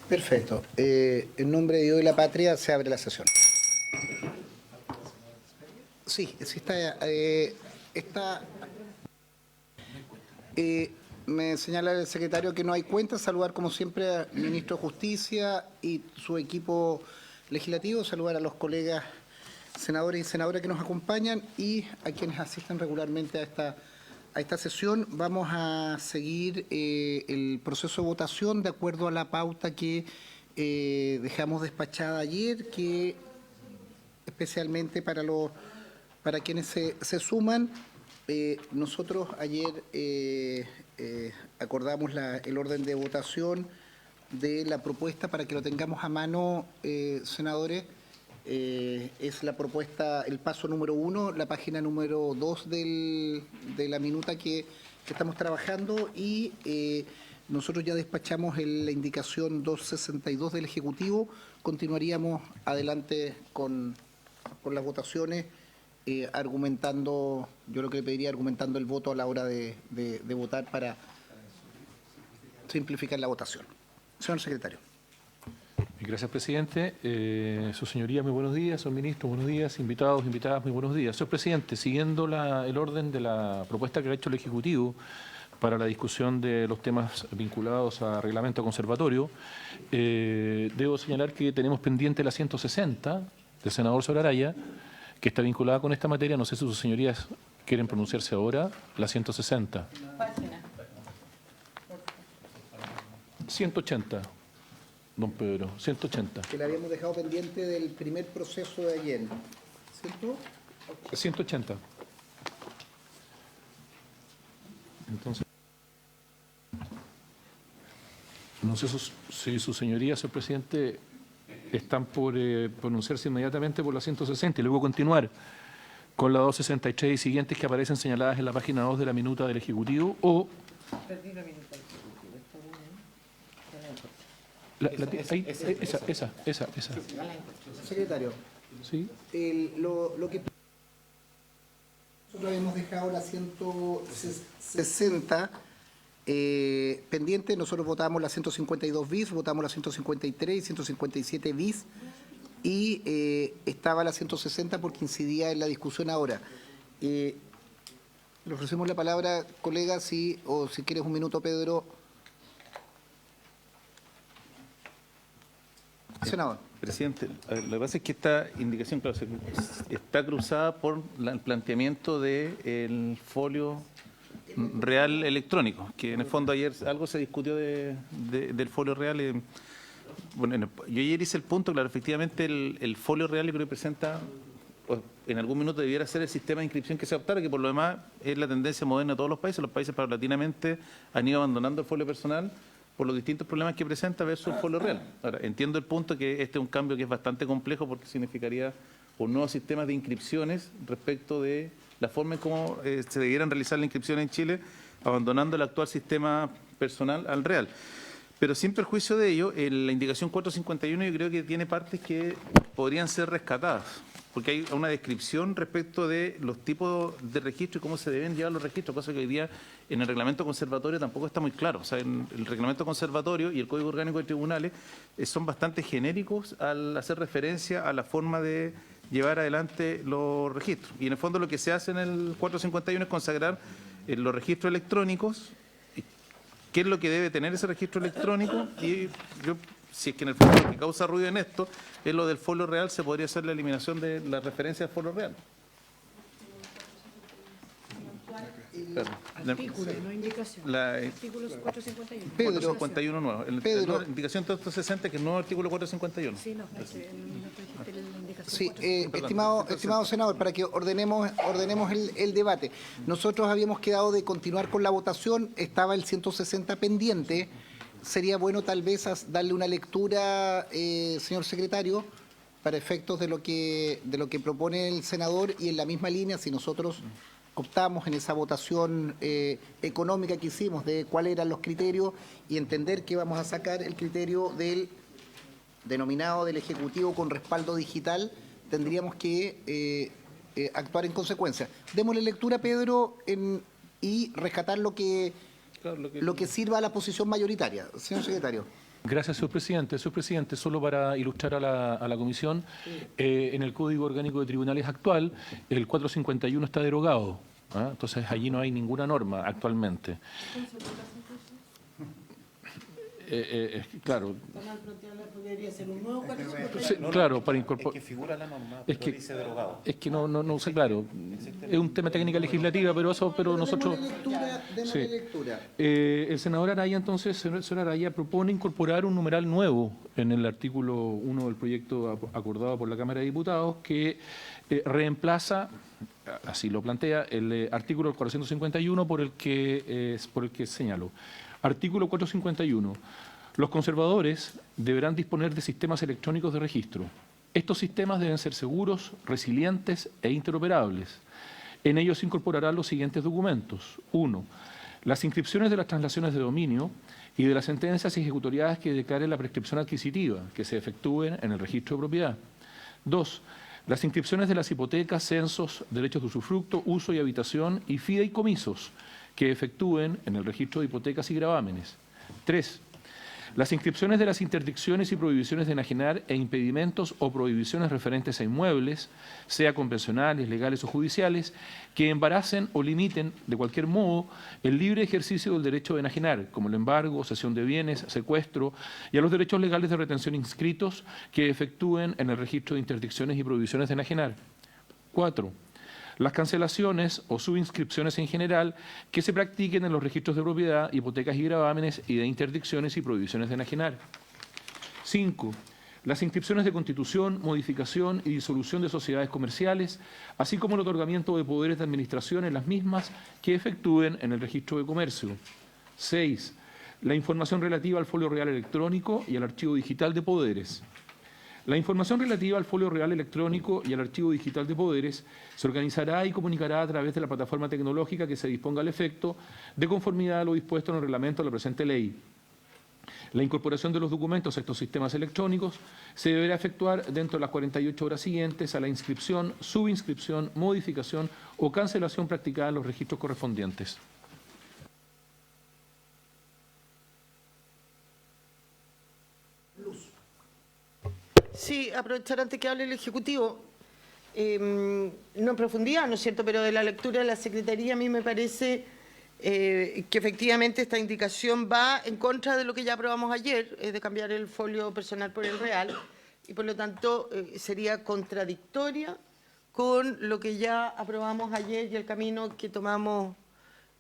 Perfecto. En nombre de Dios y la patria se abre la sesión. Sí, sí me señala el secretario que no hay cuenta. Saludar como siempre al ministro de Justicia y su equipo legislativo. Saludar a los colegas senadores y senadoras que nos acompañan y a quienes asisten regularmente a esta sesión. Vamos a seguir el proceso de votación de acuerdo a la pauta que dejamos despachada ayer, que especialmente para quienes se suman. Nosotros ayer acordamos el orden de votación de la propuesta para que lo tengamos a mano, senadores. Es la propuesta, el paso número 1, la página número 2 de la minuta que estamos trabajando y nosotros ya despachamos la indicación 262 del Ejecutivo. Continuaríamos adelante con las votaciones, argumentando, yo lo que le pediría, argumentando el voto a la hora de votar para simplificar la votación. Señor secretario. Gracias, presidente. Su señoría, muy buenos días. Señor ministro, buenos días. Invitados, invitadas, muy buenos días. Señor presidente, siguiendo el orden de la propuesta que ha hecho el Ejecutivo para la discusión de los temas vinculados a reglamento conservatorio, debo señalar que tenemos pendiente la 160 del senador Solaraya, que está vinculada con esta materia. No sé si sus señorías quieren pronunciarse ahora. La 160. Página. 180. Don Pedro, 180. Que le habíamos dejado pendiente del primer proceso de ayer, ¿cierto? 180. Entonces, no sé si sus señorías, señor presidente, están por pronunciarse inmediatamente por la 160 y luego continuar con la 263 y siguientes que aparecen señaladas en la página 2 de la minuta del Ejecutivo, o... Perdí la minuta. Esa. Secretario, ¿Sí? lo que nosotros habíamos dejado la 160 pendiente. Nosotros votamos la 152 bis, votamos la 153 y 157 bis y estaba la 160 porque incidía en la discusión ahora. Le ofrecemos la palabra, colega, o si quieres un minuto, Pedro. Senador. Presidente, lo que pasa es que esta indicación, claro, está cruzada por el planteamiento del folio real electrónico, que en el fondo ayer algo se discutió del folio real. Bueno, yo ayer hice el punto, claro, efectivamente el folio real yo creo que presenta, pues, en algún minuto debiera ser el sistema de inscripción que se adoptara, que por lo demás es la tendencia moderna de todos los países. Los países paulatinamente han ido abandonando el folio personal por los distintos problemas que presenta versus el folio real. Ahora, entiendo el punto que este es un cambio que es bastante complejo porque significaría un nuevo sistema de inscripciones respecto de la forma en cómo se debieran realizar la inscripción en Chile, abandonando el actual sistema personal al real. Pero sin perjuicio de ello, la indicación 451 yo creo que tiene partes que podrían ser rescatadas, porque hay una descripción respecto de los tipos de registro y cómo se deben llevar los registros, cosa que hoy día en el reglamento conservatorio tampoco está muy claro. O sea, en el reglamento conservatorio y el Código Orgánico de Tribunales son bastante genéricos al hacer referencia a la forma de llevar adelante los registros. Y en el fondo lo que se hace en el 451 es consagrar los registros electrónicos, qué es lo que debe tener ese registro electrónico, y yo, si es que en el fondo lo que causa ruido en esto es lo del folio real, se podría hacer la eliminación de la referencia al folio real. Artículo, no indicación. Artículo 451. Pedro. 451 nuevo. Pedro. La indicación 360, que es el nuevo artículo 451. Sí, no, es que no trajiste la indicación. Sí, 451. estimado senador, para que ordenemos el debate. Nosotros habíamos quedado de continuar con la votación, estaba el 160 pendiente. Sería bueno tal vez darle una lectura, señor secretario, para efectos de lo que propone el senador, y en la misma línea, si nosotros optamos en esa votación económica que hicimos de cuáles eran los criterios y entender que vamos a sacar el criterio del denominado del Ejecutivo con respaldo digital, tendríamos que actuar en consecuencia. Démosle lectura, Pedro, y rescatar lo que claro, lo que sirva a la posición mayoritaria. Señor secretario. Gracias, señor presidente. Señor presidente, solo para ilustrar a la comisión, en el Código Orgánico de Tribunales actual, el 451 está derogado. ¿Ah? Entonces, allí no hay ninguna norma actualmente. Claro. Podría ser un nuevo Sí, claro, para incorporar. Es que figura la norma, Es pero que, dice derogado. es que no sé, claro. Es un tema de técnica legislativa, pero nosotros. Démosle lectura. El senador Araya, entonces, señor Araya, propone incorporar un numeral nuevo en el artículo 1 del proyecto acordado por la Cámara de Diputados que reemplaza, así lo plantea, el artículo 451 por el que señaló. Artículo 451. Los conservadores deberán disponer de sistemas electrónicos de registro. Estos sistemas deben ser seguros, resilientes e interoperables. En ellos se incorporarán los siguientes documentos. 1. Las inscripciones de las traslaciones de dominio y de las sentencias ejecutoriadas que declaren la prescripción adquisitiva que se efectúen en el registro de propiedad. 2. Las inscripciones de las hipotecas, censos, derechos de usufructo, uso y habitación y fideicomisos que efectúen en el registro de hipotecas y gravámenes. 3. Las inscripciones de las interdicciones y prohibiciones de enajenar e impedimentos o prohibiciones referentes a inmuebles, sea convencionales, legales o judiciales, que embaracen o limiten de cualquier modo el libre ejercicio del derecho de enajenar, como el embargo, cesión de bienes, secuestro, y a los derechos legales de retención inscritos que efectúen en el registro de interdicciones y prohibiciones de enajenar. 4. Las cancelaciones o subinscripciones en general que se practiquen en los registros de propiedad, hipotecas y gravámenes y de interdicciones y prohibiciones de enajenar. 5. Las inscripciones de constitución, modificación y disolución de sociedades comerciales, así como el otorgamiento de poderes de administración en las mismas que efectúen en el registro de comercio. 6. La información relativa al folio real electrónico y al archivo digital de poderes. La información relativa al folio real electrónico y al archivo digital de poderes se organizará y comunicará a través de la plataforma tecnológica que se disponga al efecto de conformidad a lo dispuesto en el reglamento de la presente ley. La incorporación de los documentos a estos sistemas electrónicos se deberá efectuar dentro de las 48 horas siguientes a la inscripción, subinscripción, modificación o cancelación practicada en los registros correspondientes. Sí, aprovechar antes que hable el Ejecutivo, no en profundidad, ¿no es cierto?, pero de la lectura de la Secretaría a mí me parece que efectivamente esta indicación va en contra de lo que ya aprobamos ayer, de cambiar el folio personal por el real, y por lo tanto sería contradictoria con lo que ya aprobamos ayer y el camino que tomamos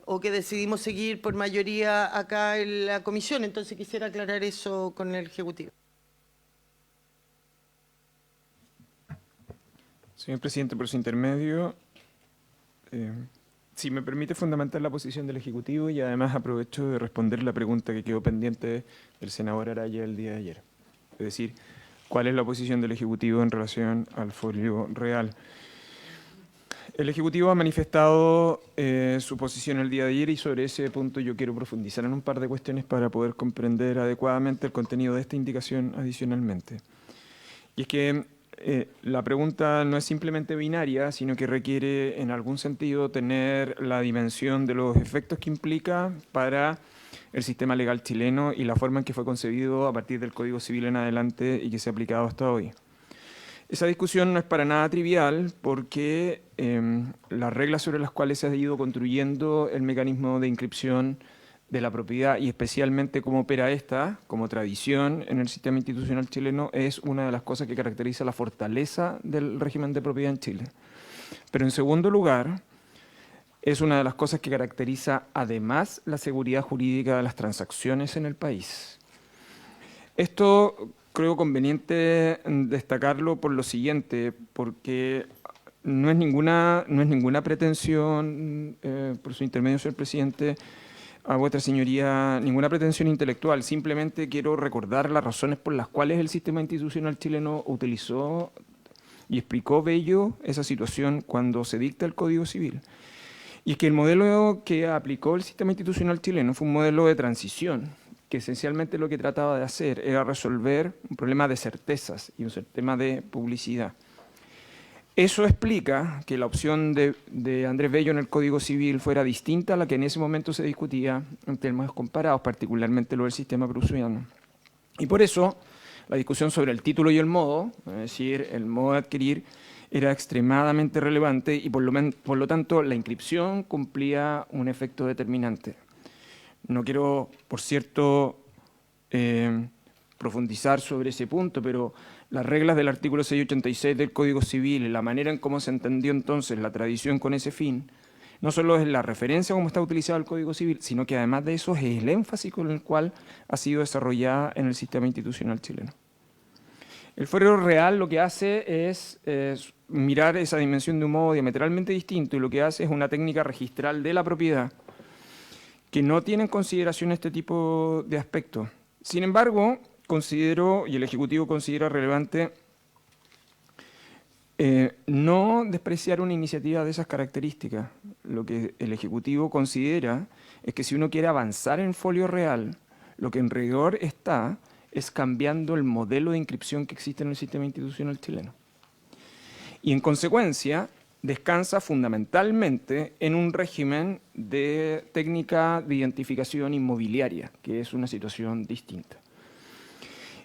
o que decidimos seguir por mayoría acá en la comisión. Entonces quisiera aclarar eso con el Ejecutivo. Señor presidente, por su intermedio, si me permite fundamentar la posición del Ejecutivo y además aprovecho de responder la pregunta que quedó pendiente del senador Araya el día de ayer. Es decir, ¿cuál es la posición del Ejecutivo en relación al folio real? El Ejecutivo ha manifestado su posición el día de ayer y sobre ese punto yo quiero profundizar en un par de cuestiones para poder comprender adecuadamente el contenido de esta indicación adicionalmente. Y es que la pregunta no es simplemente binaria, sino que requiere en algún sentido tener la dimensión de los efectos que implica para el sistema legal chileno y la forma en que fue concebido a partir del Código Civil en adelante y que se ha aplicado hasta hoy. Esa discusión no es para nada trivial porque las reglas sobre las cuales se ha ido construyendo el mecanismo de inscripción de la propiedad y especialmente cómo opera esta como tradición en el sistema institucional chileno es una de las cosas que caracteriza la fortaleza del régimen de propiedad en Chile. Pero en segundo lugar, es una de las cosas que caracteriza además la seguridad jurídica de las transacciones en el país. Esto creo conveniente destacarlo por lo siguiente, porque no es ninguna pretensión, por su intermedio, señor presidente, a vuestra señoría, ninguna pretensión intelectual. Simplemente quiero recordar las razones por las cuales el sistema institucional chileno utilizó y explicó bello esa situación cuando se dicta el Código Civil. Y es que el modelo que aplicó el sistema institucional chileno fue un modelo de transición, que esencialmente lo que trataba de hacer era resolver un problema de certezas y un tema de publicidad. Eso explica que la opción de Andrés Bello en el Código Civil fuera distinta a la que en ese momento se discutía en términos comparados, particularmente lo del sistema prusiano. Y por eso la discusión sobre el título y el modo, es decir, el modo de adquirir, era extremadamente relevante y por lo tanto la inscripción cumplía un efecto determinante. No quiero, por cierto, profundizar sobre ese punto, pero las reglas del artículo 686 del Código Civil y la manera en cómo se entendió entonces la tradición con ese fin, no solo es la referencia como está utilizado el Código Civil, sino que además de eso es el énfasis con el cual ha sido desarrollada en el sistema institucional chileno. El fuero real lo que hace es mirar esa dimensión de un modo diametralmente distinto y lo que hace es una técnica registral de la propiedad que no tiene en consideración este tipo de aspectos. Sin embargo, considero, y el Ejecutivo considera relevante, no despreciar una iniciativa de esas características. Lo que el Ejecutivo considera es que si uno quiere avanzar en folio real, lo que en rigor está es cambiando el modelo de inscripción que existe en el sistema institucional chileno. Y en consecuencia, descansa fundamentalmente en un régimen de técnica de identificación inmobiliaria, que es una situación distinta.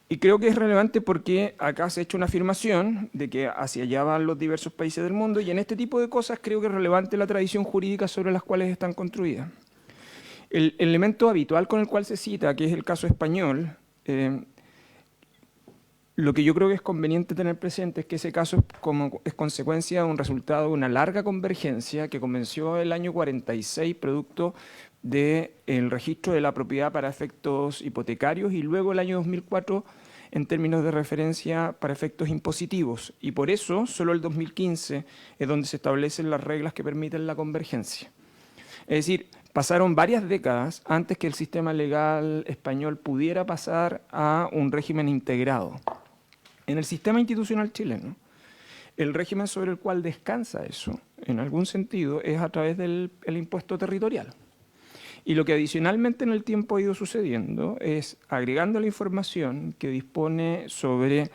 Y creo que es relevante porque acá se ha hecho una afirmación de que hacia allá van los diversos países del mundo y en este tipo de cosas creo que es relevante la tradición jurídica sobre las cuales están construidas. El elemento habitual con el cual se cita, que es el caso español, lo que yo creo que es conveniente tener presente es que ese caso es consecuencia de un resultado de una larga convergencia que comenzó el año 46, producto del registro de la propiedad para efectos hipotecarios y luego el año 2004 en términos de referencia para efectos impositivos. Y por eso solo el 2015 es donde se establecen las reglas que permiten la convergencia. Es decir, pasaron varias décadas antes que el sistema legal español pudiera pasar a un régimen integrado. En el sistema institucional chileno, el régimen sobre el cual descansa eso, en algún sentido, es a través del impuesto territorial. Y lo que adicionalmente en el tiempo ha ido sucediendo es agregando la información que dispone sobre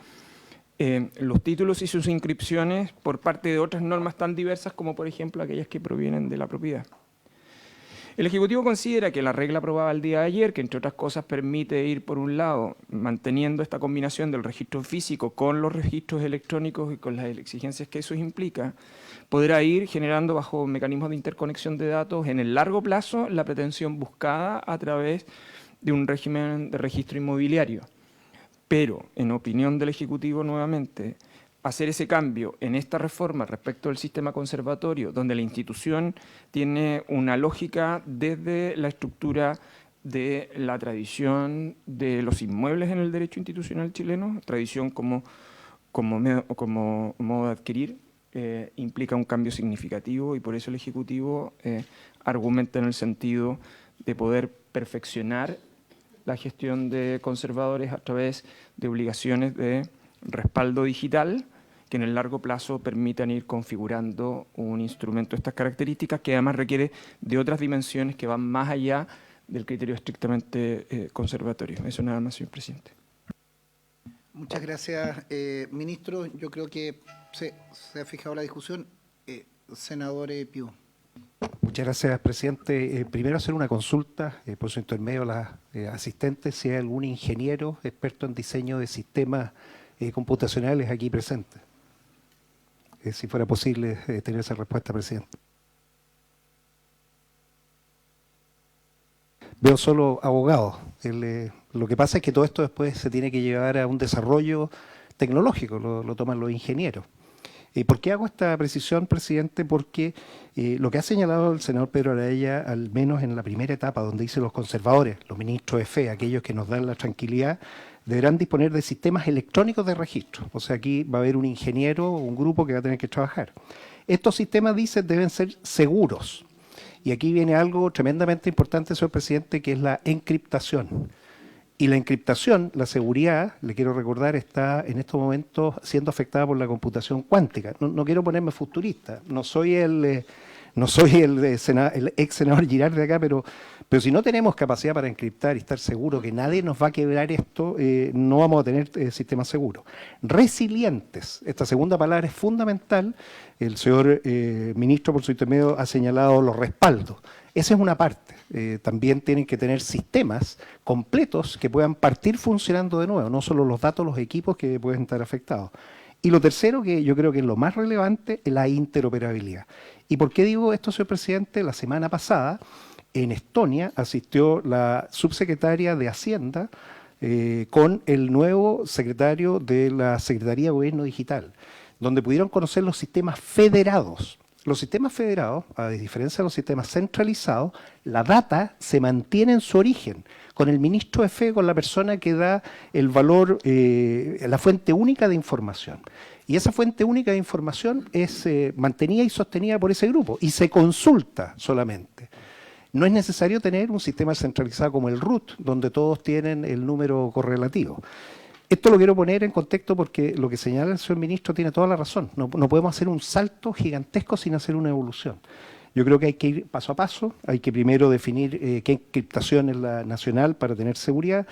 los títulos y sus inscripciones por parte de otras normas tan diversas como, por ejemplo, aquellas que provienen de la propiedad. El Ejecutivo considera que la regla aprobada el día de ayer, que entre otras cosas permite ir, por un lado, manteniendo esta combinación del registro físico con los registros electrónicos y con las exigencias que eso implica, podrá ir generando bajo mecanismos de interconexión de datos en el largo plazo la pretensión buscada a través de un régimen de registro inmobiliario. Pero, en opinión del Ejecutivo, nuevamente, hacer ese cambio en esta reforma respecto del sistema conservatorio, donde la institución tiene una lógica desde la estructura de la tradición de los inmuebles en el derecho institucional chileno, tradición como modo de adquirir, implica un cambio significativo y por eso el Ejecutivo argumenta en el sentido de poder perfeccionar la gestión de conservadores a través de obligaciones de respaldo digital que en el largo plazo permitan ir configurando un instrumento de estas características que además requiere de otras dimensiones que van más allá del criterio estrictamente conservatorio. Eso nada más, señor presidente. Muchas gracias, ministro. Yo creo que se ha fijado la discusión. Senador Piu. Muchas gracias, presidente. Primero hacer una consulta, por su intermedio a las asistentes, si hay algún ingeniero experto en diseño de sistemas computacionales aquí presente. Si fuera posible tener esa respuesta, presidente. Veo solo abogados. Lo que pasa es que todo esto después se tiene que llevar a un desarrollo tecnológico, lo toman los ingenieros. ¿Por qué hago esta precisión, presidente? Porque lo que ha señalado el senador Pedro Araya, al menos en la primera etapa, donde dice los conservadores, los ministros de fe, aquellos que nos dan la tranquilidad, deberán disponer de sistemas electrónicos de registro. O sea, aquí va a haber un ingeniero o un grupo que va a tener que trabajar. Estos sistemas, dice, deben ser seguros. Y aquí viene algo tremendamente importante, señor presidente, que es la encriptación. Y la encriptación, la seguridad, le quiero recordar, está en estos momentos siendo afectada por la computación cuántica. No quiero ponerme futurista, no soy el no soy el ex senador Girard de acá, pero si no tenemos capacidad para encriptar y estar seguros que nadie nos va a quebrar esto, no vamos a tener sistemas seguros. Resilientes, esta segunda palabra es fundamental. El señor ministro, por su intermedio, ha señalado los respaldos. Esa es una parte. También tienen que tener sistemas completos que puedan partir funcionando de nuevo, no solo los datos, los equipos que pueden estar afectados. Y lo tercero, que yo creo que es lo más relevante, es la interoperabilidad. ¿Y por qué digo esto, señor presidente? La semana pasada, en Estonia, asistió la subsecretaria de Hacienda con el nuevo secretario de la Secretaría de Gobierno Digital, donde pudieron conocer los sistemas federados. Los sistemas federados, a diferencia de los sistemas centralizados, la data se mantiene en su origen, con el ministro de FE, con la persona que da el valor, la fuente única de información. Y esa fuente única de información es mantenida y sostenida por ese grupo, y se consulta solamente. No es necesario tener un sistema centralizado como el RUT, donde todos tienen el número correlativo. Esto lo quiero poner en contexto porque lo que señala el señor ministro tiene toda la razón. No podemos hacer un salto gigantesco sin hacer una evolución. Yo creo que hay que ir paso a paso. Hay que primero definir qué encriptación es la nacional para tener seguridad,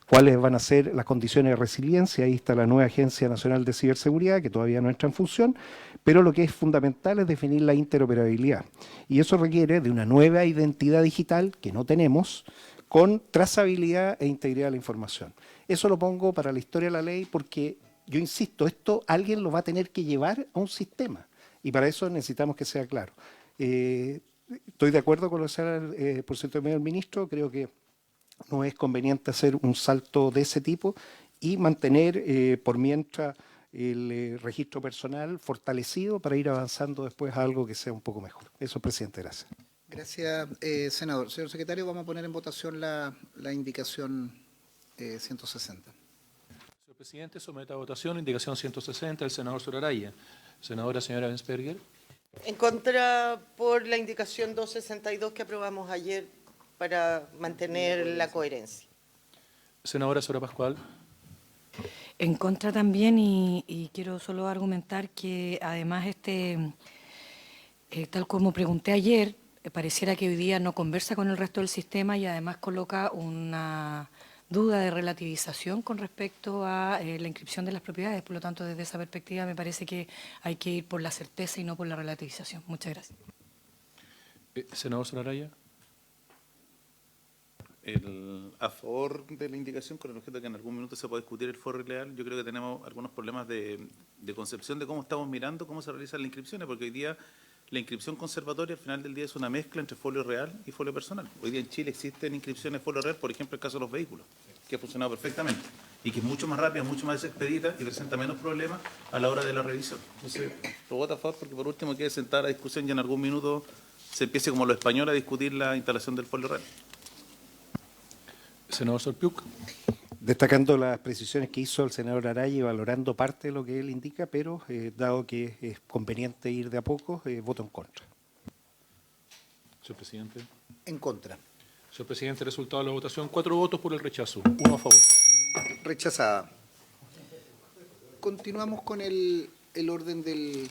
cuáles van a ser las condiciones de resiliencia. Ahí está la nueva Agencia Nacional de Ciberseguridad, que todavía no entra en función, pero lo que es fundamental es definir la interoperabilidad. Y eso requiere de una nueva identidad digital que no tenemos, con trazabilidad e integridad de la información. Eso lo pongo para la historia de la ley porque, yo insisto, esto alguien lo va a tener que llevar a un sistema y para eso necesitamos que sea claro. Estoy de acuerdo con lo que sea por cierto del ministro, creo que no es conveniente hacer un salto de ese tipo y mantener por mientras el registro personal fortalecido para ir avanzando después a algo que sea un poco mejor. Eso, presidente, gracias. Gracias, senador. Señor secretario, vamos a poner en votación la indicación 160. Señor presidente, somete a votación indicación 160 del senador Soraraya. Senadora, señora Bensperger. En contra por la indicación 262 que aprobamos ayer para mantener la coherencia. Senadora Sora Pascual. En contra también y quiero solo argumentar que además tal como pregunté ayer, pareciera que hoy día no conversa con el resto del sistema y además coloca una duda de relativización con respecto a la inscripción de las propiedades. Por lo tanto, desde esa perspectiva me parece que hay que ir por la certeza y no por la relativización. Muchas gracias. Senador Soraraya. A favor de la indicación, con el objeto de que en algún minuto se pueda discutir el foro legal. Yo creo que tenemos algunos problemas de concepción de cómo estamos mirando, cómo se realizan las inscripciones, porque hoy día la inscripción conservatoria al final del día es una mezcla entre folio real y folio personal. Hoy día en Chile existen inscripciones folio real, por ejemplo, el caso de los vehículos, que ha funcionado perfectamente y que es mucho más rápida, mucho más expedita y presenta menos problemas a la hora de la revisión. Entonces, lo voto a favor porque por último quede sentada la discusión y en algún minuto se empiece como los españoles a discutir la instalación del folio real. Senador Sorpiuk. Destacando las precisiones que hizo el senador Araya y valorando parte de lo que él indica, pero dado que es conveniente ir de a poco, voto en contra. Señor presidente. En contra. Señor presidente, resultado de la votación, 4 votos por el rechazo, 1 a favor. Rechazada. Continuamos con el orden del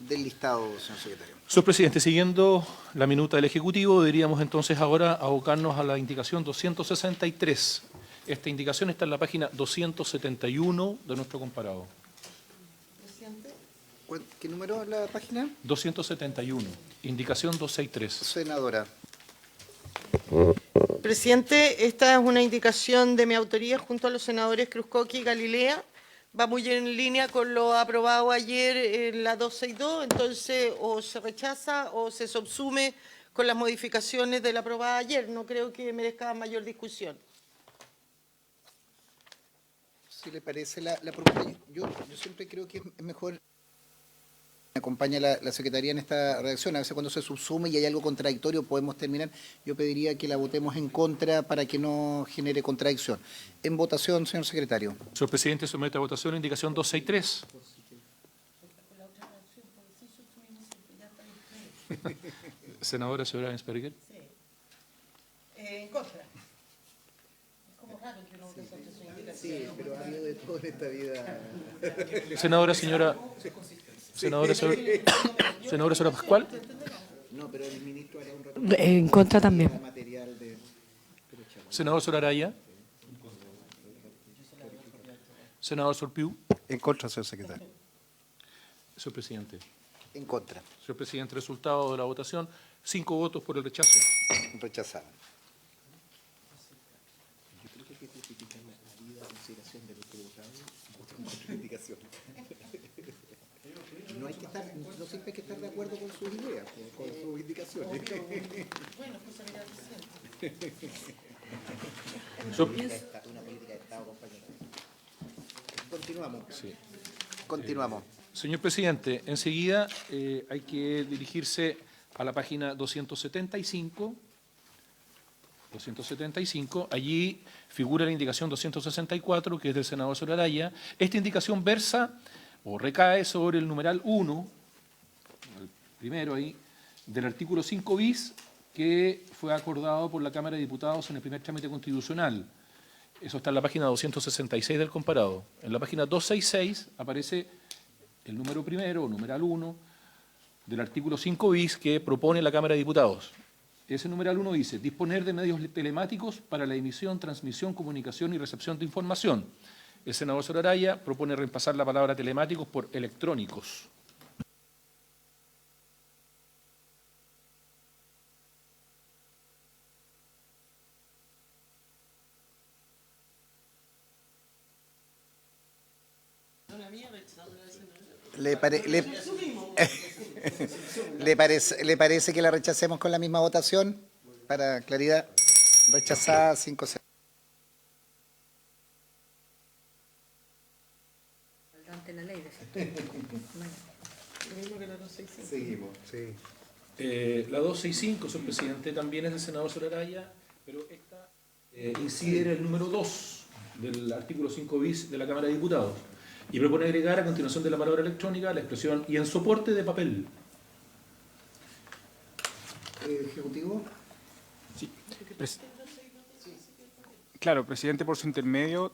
listado, señor secretario. Señor presidente, siguiendo la minuta del Ejecutivo, deberíamos entonces ahora abocarnos a la indicación 263. Esta indicación está en la página 271 de nuestro comparado. ¿Qué número es la página? 271, indicación 263. Senadora. Presidente, esta es una indicación de mi autoría junto a los senadores Cruzcoqui y Galilea. Va muy en línea con lo aprobado ayer en la 262, entonces o se rechaza o se subsume con las modificaciones de la aprobada ayer. No creo que merezca mayor discusión. Si le parece la propuesta, yo siempre creo que es mejor. Me acompaña la Secretaría en esta redacción. A veces cuando se subsume y hay algo contradictorio podemos terminar. Yo pediría que la votemos en contra para que no genere contradicción. En votación, señor secretario. Señor presidente, somete a votación indicación 263. Senadora, señora Bensperger. En contra. Es como raro que uno vote contra su indicación. Sí, pero ha habido de todo en esta vida. Senadora, señora Pascual. No, pero el ministro hará un En contra también. material de... Senador Solaraya. Senador Sorpiú. En contra, señor secretario. Señor presidente. En contra. Señor presidente, resultado de la votación, 5 votos por el rechazo. Rechazado. No hay que estar, no siempre hay que estar de acuerdo con sus ideas, con sus indicaciones. Una política de Estado, compañero. Continuamos. Sí. Continuamos. Señor presidente, enseguida hay que dirigirse a la página 275. 275, allí figura la indicación 264, que es del senador Solaraya. Esta indicación versa o recae sobre el numeral 1, el primero ahí, del artículo 5 bis, que fue acordado por la Cámara de Diputados en el primer trámite constitucional. Eso está en la página 266 del comparado. En la página 266 aparece el número primero, o numeral 1, del artículo 5 bis que propone la Cámara de Diputados. Ese numeral 1 dice, disponer de medios telemáticos para la emisión, transmisión, comunicación y recepción de información. El senador Solaraya propone reemplazar la palabra telemáticos por electrónicos. ¿Le parece que la rechacemos con la misma votación? Para claridad, rechazada 5-0. Ante la ley, de Seguimos, sí. La 265, señor presidente, también es del senador Solaraya, pero esta incide en el número 2 del artículo 5 bis de la Cámara de Diputados y propone agregar a continuación de la palabra electrónica la expresión y en soporte de papel. Ejecutivo. Sí. Claro, presidente, por su intermedio,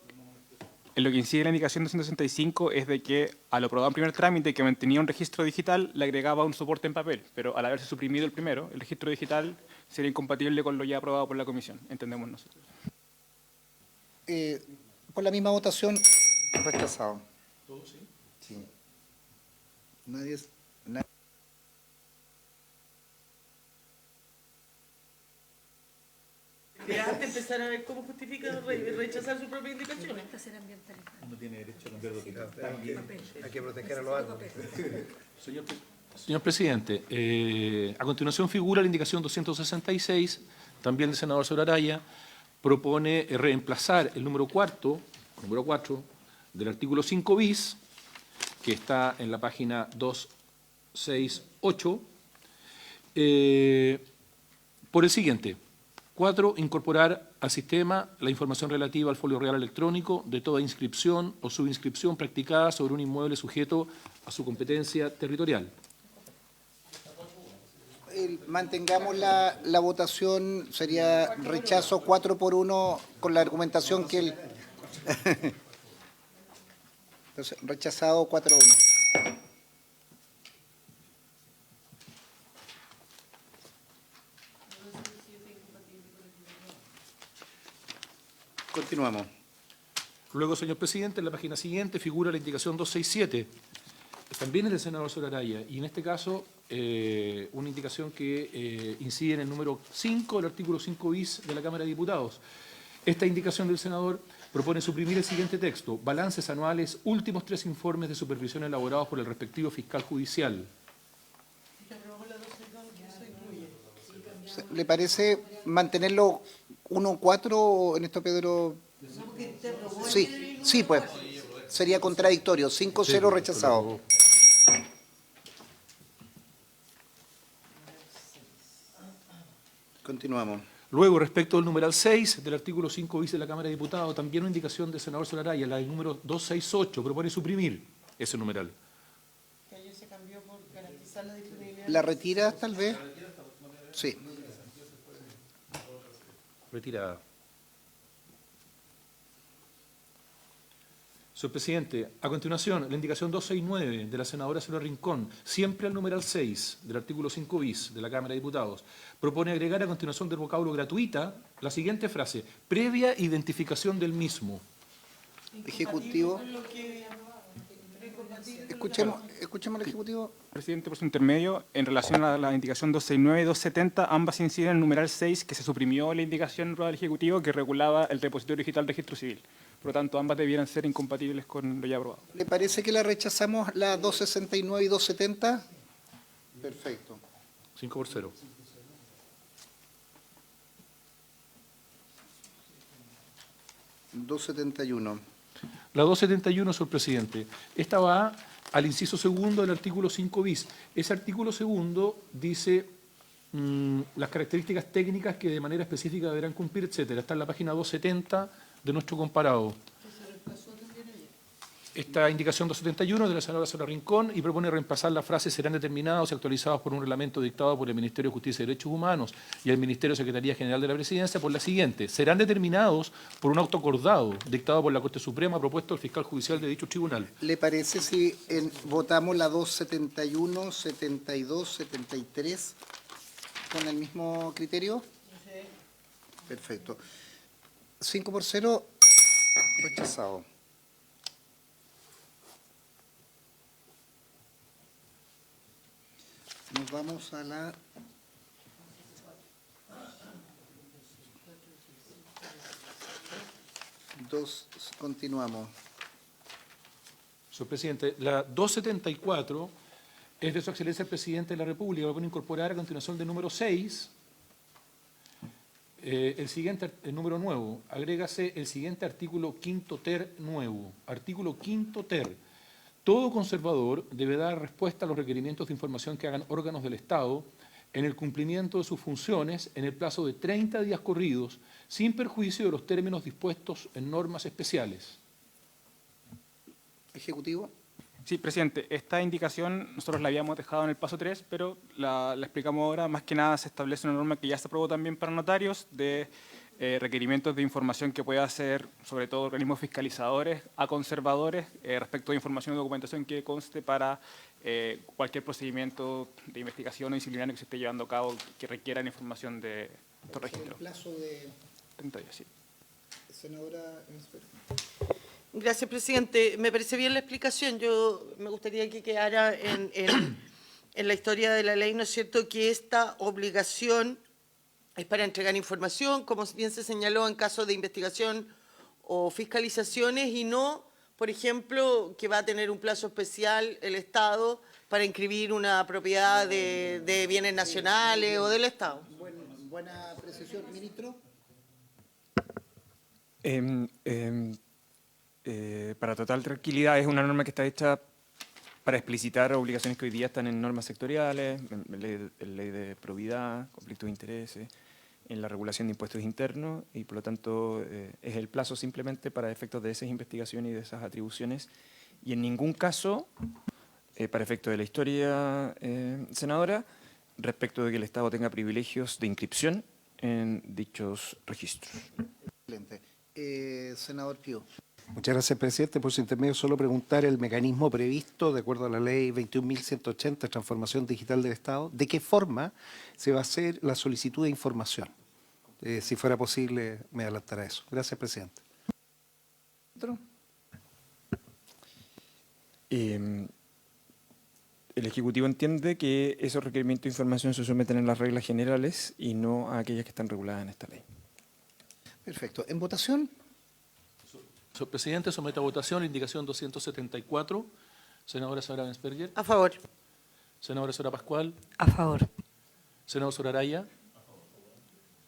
en lo que incide la indicación 265 es de que al aprobar un primer trámite que mantenía un registro digital, le agregaba un soporte en papel, pero al haberse suprimido el primero, el registro digital sería incompatible con lo ya aprobado por la comisión, entendemos nosotros. Por la misma votación, rechazado. ¿Todos sí? Sí. Nadie es... De antes empezar a ver cómo justifica rechazar sus propias indicaciones. Uno tiene derecho a cambiar de opinión. Hay que proteger a los árboles. Señor presidente, a continuación figura la indicación 266, también del senador Solaraya, propone reemplazar el número 4 del artículo 5 bis, que está en la página 268, por el siguiente. 4. Incorporar al sistema la información relativa al folio real electrónico de toda inscripción o subinscripción practicada sobre un inmueble sujeto a su competencia territorial. Mantengamos la votación, sería rechazo 4-1 con la argumentación que el... Entonces, rechazado 4-1. Continuamos. Luego, señor presidente, en la página siguiente figura la indicación 267, también es del senador Solaraya, y en este caso una indicación que incide en el número 5 del artículo 5 bis de la Cámara de Diputados. Esta indicación del senador propone suprimir el siguiente texto: balances anuales, últimos 3 informes de supervisión elaborados por el respectivo fiscal judicial. ¿Le parece mantenerlo 1-4 en esto, Pedro? Sí, pues. Sería contradictorio. 5-0 rechazado. Continuamos. Luego, respecto al numeral 6 del artículo 5 bis de la Cámara de Diputados, también una indicación del senador Solaraya, la del número 268, propone suprimir ese numeral. Que ayer se cambió por garantizar la disponibilidad. ¿La retira tal vez? Sí. Retirada. Señor presidente, a continuación, la indicación 269 de la senadora Soledad Rincón, siempre al numeral 6 del artículo 5 bis de la Cámara de Diputados, propone agregar a continuación del vocablo gratuita la siguiente frase: previa identificación del mismo. Ejecutivo. Escuchemos al Ejecutivo. Presidente, por su intermedio, en relación a la indicación 269 y 270, ambas inciden en el numeral 6, que se suprimió la indicación del Ejecutivo que regulaba el repositorio digital de registro civil. Por lo tanto, ambas debieran ser incompatibles con lo ya aprobado. ¿Le parece que la rechazamos la 269 y 270? Perfecto. 5-0. $271. La 271, señor presidente, esta va al inciso segundo del artículo 5 bis. Ese artículo segundo dice las características técnicas que de manera específica deberán cumplir, etcétera. Está en la página 270 de nuestro comparado. Esta indicación 271 de la senadora Soledad Rincón y propone reemplazar la frase serán determinados y actualizados por un reglamento dictado por el Ministerio de Justicia y Derechos Humanos y el Ministerio de Secretaría General de la Presidencia por la siguiente: serán determinados por un auto acordado dictado por la Corte Suprema propuesto al fiscal judicial de dicho tribunal. ¿Le parece si votamos la 271, 72, 73 con el mismo criterio? Perfecto. 5-0, rechazado. Nos vamos a la... Continuamos. Señor presidente, la 274 es de su excelencia el presidente de la República. Lo van a incorporar a continuación del número 6. El número nuevo. Agrégase el siguiente artículo 5 ter nuevo. Artículo 5 ter. Todo conservador debe dar respuesta a los requerimientos de información que hagan órganos del Estado en el cumplimiento de sus funciones en el plazo de 30 días corridos, sin perjuicio de los términos dispuestos en normas especiales. Ejecutivo. Sí, presidente, esta indicación nosotros la habíamos dejado en el paso 3, pero la explicamos ahora. Más que nada se establece una norma que ya se aprobó también para notarios de requerimientos de información que pueda hacer, sobre todo organismos fiscalizadores, a conservadores, respecto de información y documentación que conste para cualquier procedimiento de investigación o disciplinario que se esté llevando a cabo que requieran información de estos registros. El plazo de... 30 días, sí. Senadora... Gracias, presidente. Me parece bien la explicación. Yo me gustaría que quedara en la historia de la ley, ¿no es cierto?, que esta obligación es para entregar información, como bien se señaló en caso de investigación o fiscalizaciones, y no, por ejemplo, que va a tener un plazo especial el Estado para inscribir una propiedad de bienes nacionales o del Estado. Buena precisión, ministro. Para total tranquilidad, es una norma que está hecha para explicitar obligaciones que hoy día están en normas sectoriales, en ley de probidad, conflictos de intereses, en la regulación de impuestos internos, y por lo tanto es el plazo simplemente para efectos de esas investigaciones y de esas atribuciones, y en ningún caso, para efectos de la historia, senadora, respecto de que el Estado tenga privilegios de inscripción en dichos registros. Excelente. Senador Pío. Muchas gracias, presidente. Por su intermedio, solo preguntar el mecanismo previsto, de acuerdo a la ley 21.180, Transformación Digital del Estado, ¿de qué forma se va a hacer la solicitud de información? Si fuera posible, me adelantará eso. Gracias, presidente. El Ejecutivo entiende que esos requerimientos de información se someten a las reglas generales y no a aquellas que están reguladas en esta ley. Perfecto. ¿En votación? Señor presidente, someto a votación la indicación 274. Senadora Sara Bensperger. A favor. Senadora Sora Pascual. A favor. Senador Soraraya.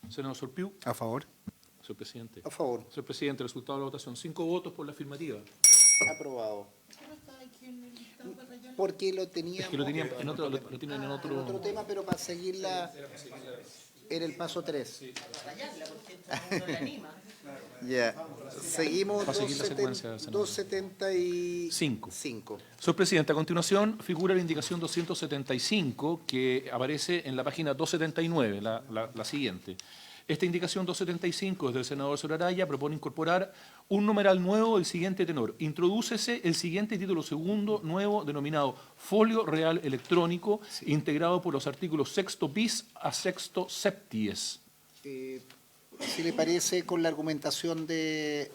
Senador Sorpiu. A favor. Señor presidente. A favor. Señor presidente, el resultado de la votación: 5 votos por la afirmativa. Aprobado. Porque lo teníamos... Es que lo tienen en otro tema, pero para seguirla en el paso 3. Ya. Seguimos Para seguir la secuencia, senador. 275. Señor presidente, a continuación figura la indicación 275 que aparece en la página 279, la siguiente. Esta indicación 275 desde el senador Soraraya propone incorporar un numeral nuevo del siguiente tenor. Introdúcese el siguiente título segundo nuevo denominado Folio Real Electrónico, integrado por los artículos 6º bis a 6º septies. Si le parece, con la argumentación de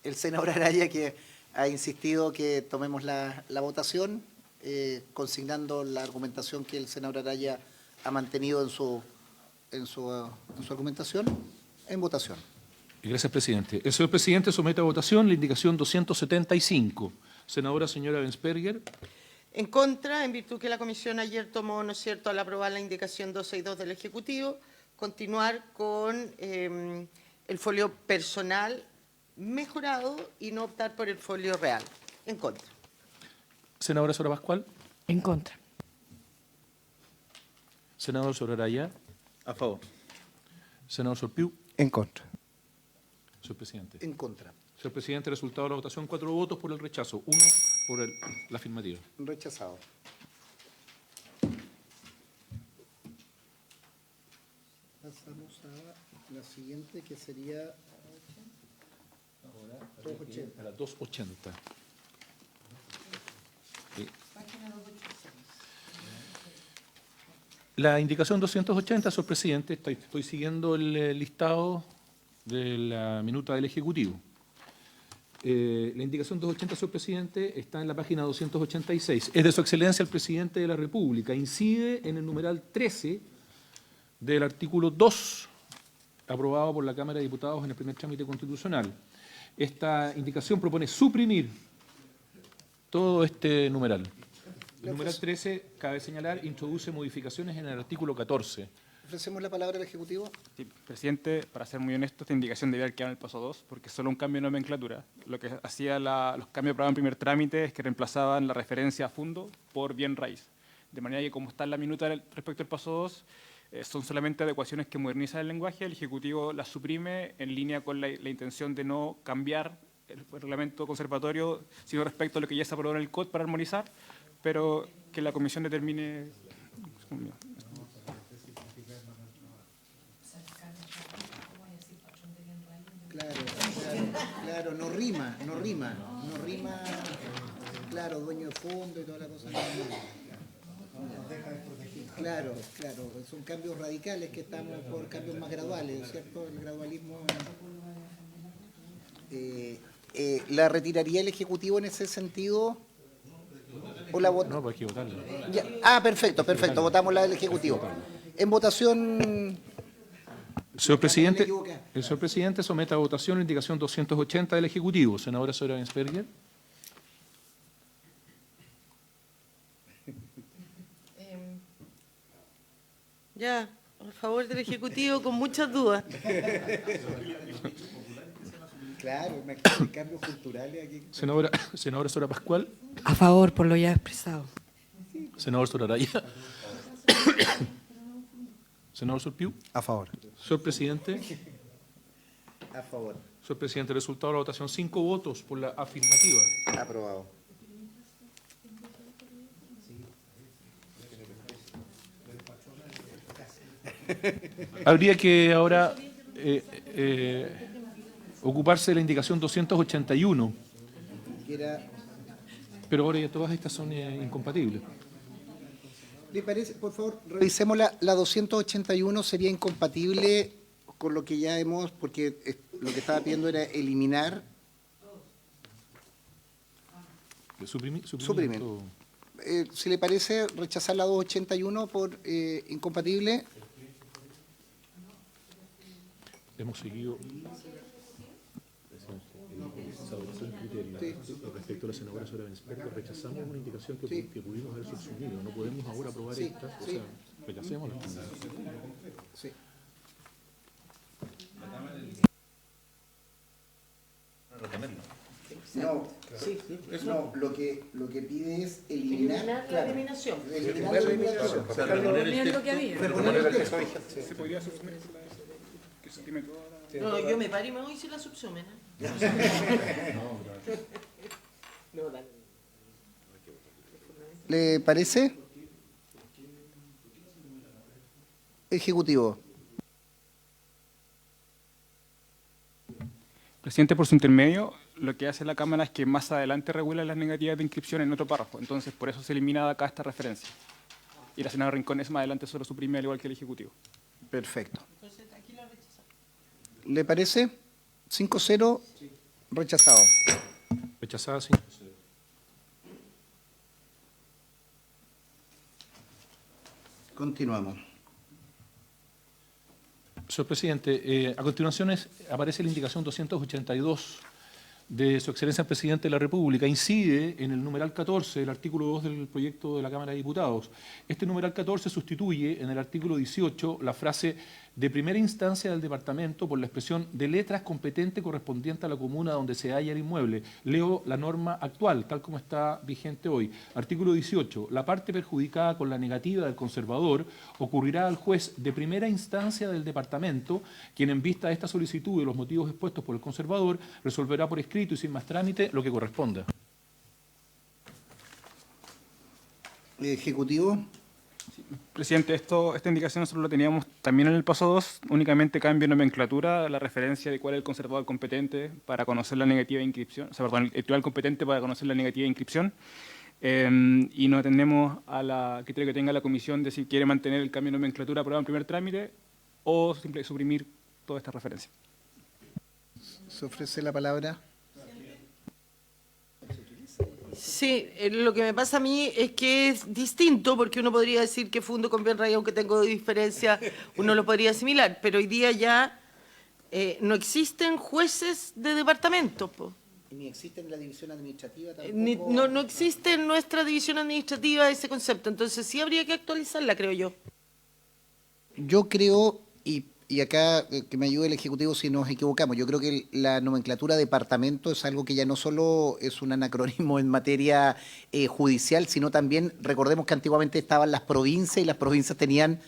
el senador Araya, que ha insistido que tomemos la votación, consignando la argumentación que el senador Araya ha mantenido en su argumentación, en votación. Gracias, presidente. El señor presidente somete a votación la indicación 275. Senadora señora Bensperger. En contra, en virtud que la comisión ayer tomó, ¿no es cierto?, al aprobar la indicación 262 del Ejecutivo, continuar con el folio personal mejorado y no optar por el folio real. En contra. Senadora Sora Pascual. En contra. Senador Soraraya. A favor. Senador Sorpiu. En contra. Señor presidente. En contra. Señor presidente, resultado de la votación, 4 votos por el rechazo, 1 por la afirmativa. Rechazado. Pasamos a la siguiente, que sería A las 280. La indicación 280, señor presidente, estoy siguiendo el listado de la minuta del Ejecutivo. La indicación 280, señor presidente, está en la página 286. Es de su excelencia el presidente de la República. Incide en el numeral 13 del artículo 2, aprobado por la Cámara de Diputados en el primer trámite constitucional. Esta indicación propone suprimir todo este numeral. El numeral 13, cabe señalar, introduce modificaciones en el artículo 14. Ofrecemos la palabra al Ejecutivo. Sí, presidente, para ser muy honesto, esta indicación debía haber quedado en el paso 2, porque es solo un cambio de nomenclatura. Lo que hacía los cambios aprobados en primer trámite es que reemplazaban la referencia a fondo por bien raíz. De manera que, como está en la minuta respecto al paso 2, son solamente adecuaciones que modernizan el lenguaje. El Ejecutivo las suprime en línea con la intención de no cambiar el reglamento conservatorio, sino respecto a lo que ya se aprobó en el COD para armonizar, pero que la comisión determine. Claro, no rima, claro, dueño de fondo y toda la cosa. Claro, son cambios radicales que estamos por cambios más graduales, ¿cierto? El gradualismo. ¿La retiraría el Ejecutivo en ese sentido? ¿O la vota? No, pues hay que votarla. Perfecto, votamos la del Ejecutivo. En votación. Señor presidente, el señor presidente somete a votación la indicación 280 del Ejecutivo. Senadora Sora Bensperger. Ya, a favor del Ejecutivo con muchas dudas. Claro, cambios culturales aquí. Senadora Sora Pascual. A favor, por lo ya expresado. Senador Soraraya. Senador Sorpiu. A favor. Señor presidente. A favor. Señor presidente, resultado de la votación, 5 votos por la afirmativa. Aprobado. Habría que ahora ocuparse de la indicación 281, pero ahora ya todas estas son incompatibles. ¿Le parece? Por favor, revisemos la 281, sería incompatible con lo que ya hemos, porque lo que estaba pidiendo era eliminar. Suprimir. Suprimir. Si le parece, rechazar la 281 por incompatible. Hemos seguido respecto a la senadora Sora Bensperger, rechazamos una indicación que pudimos haber subsumido. No podemos ahora aprobar esta, o sea, rechacémosla. Sí. No, lo que pide es eliminar la eliminación. Eliminar la eliminación. Poner lo que había. Se podría subsumir que se estime toda la... No, yo me paro y me voy si la subsumen. ¿Le parece? Ejecutivo. Presidente, por su intermedio, lo que hace la Cámara es que más adelante regula las negativas de inscripción en otro párrafo. Entonces, por eso se elimina de acá esta referencia. Y la senadora Rincones más adelante solo suprime, al igual que el Ejecutivo. Perfecto. ¿Le parece? 5-0, rechazado. Rechazada, sí. Continuamos. Señor presidente, a continuación aparece la indicación 282 de Su Excelencia el Presidente de la República. Incide en el numeral 14 del artículo 2 del proyecto de la Cámara de Diputados. Este numeral 14 sustituye en el artículo 18 la frase de primera instancia del departamento por la expresión de letras competente correspondiente a la comuna donde se halla el inmueble. Leo la norma actual, tal como está vigente hoy. Artículo 18. La parte perjudicada con la negativa del conservador ocurrirá al juez de primera instancia del departamento, quien en vista de esta solicitud y los motivos expuestos por el conservador, resolverá por escrito y sin más trámite lo que corresponda. Ejecutivo. Presidente, esta indicación nosotros la teníamos también en el paso 2, únicamente cambio de nomenclatura, la referencia de cuál es el conservador competente para conocer la negativa de inscripción, o sea, perdón, el tribunal competente para conocer la negativa de inscripción, y nos atendemos a la criterio que tenga la comisión de si quiere mantener el cambio de nomenclatura aprobado en primer trámite o simplemente suprimir toda esta referencia. Se ofrece la palabra. Sí, lo que me pasa a mí es que es distinto, porque uno podría decir que fundo con bien raíz, aunque tengo diferencia, uno lo podría asimilar, pero hoy día ya no existen jueces de departamento, po. Ni existe en la división administrativa tampoco. No existe en nuestra división administrativa ese concepto, entonces sí habría que actualizarla, creo yo. Yo creo, y acá que me ayude el Ejecutivo si nos equivocamos, yo creo que la nomenclatura departamento es algo que ya no solo es un anacronismo en materia judicial, sino también, recordemos que antiguamente estaban las provincias y las provincias tenían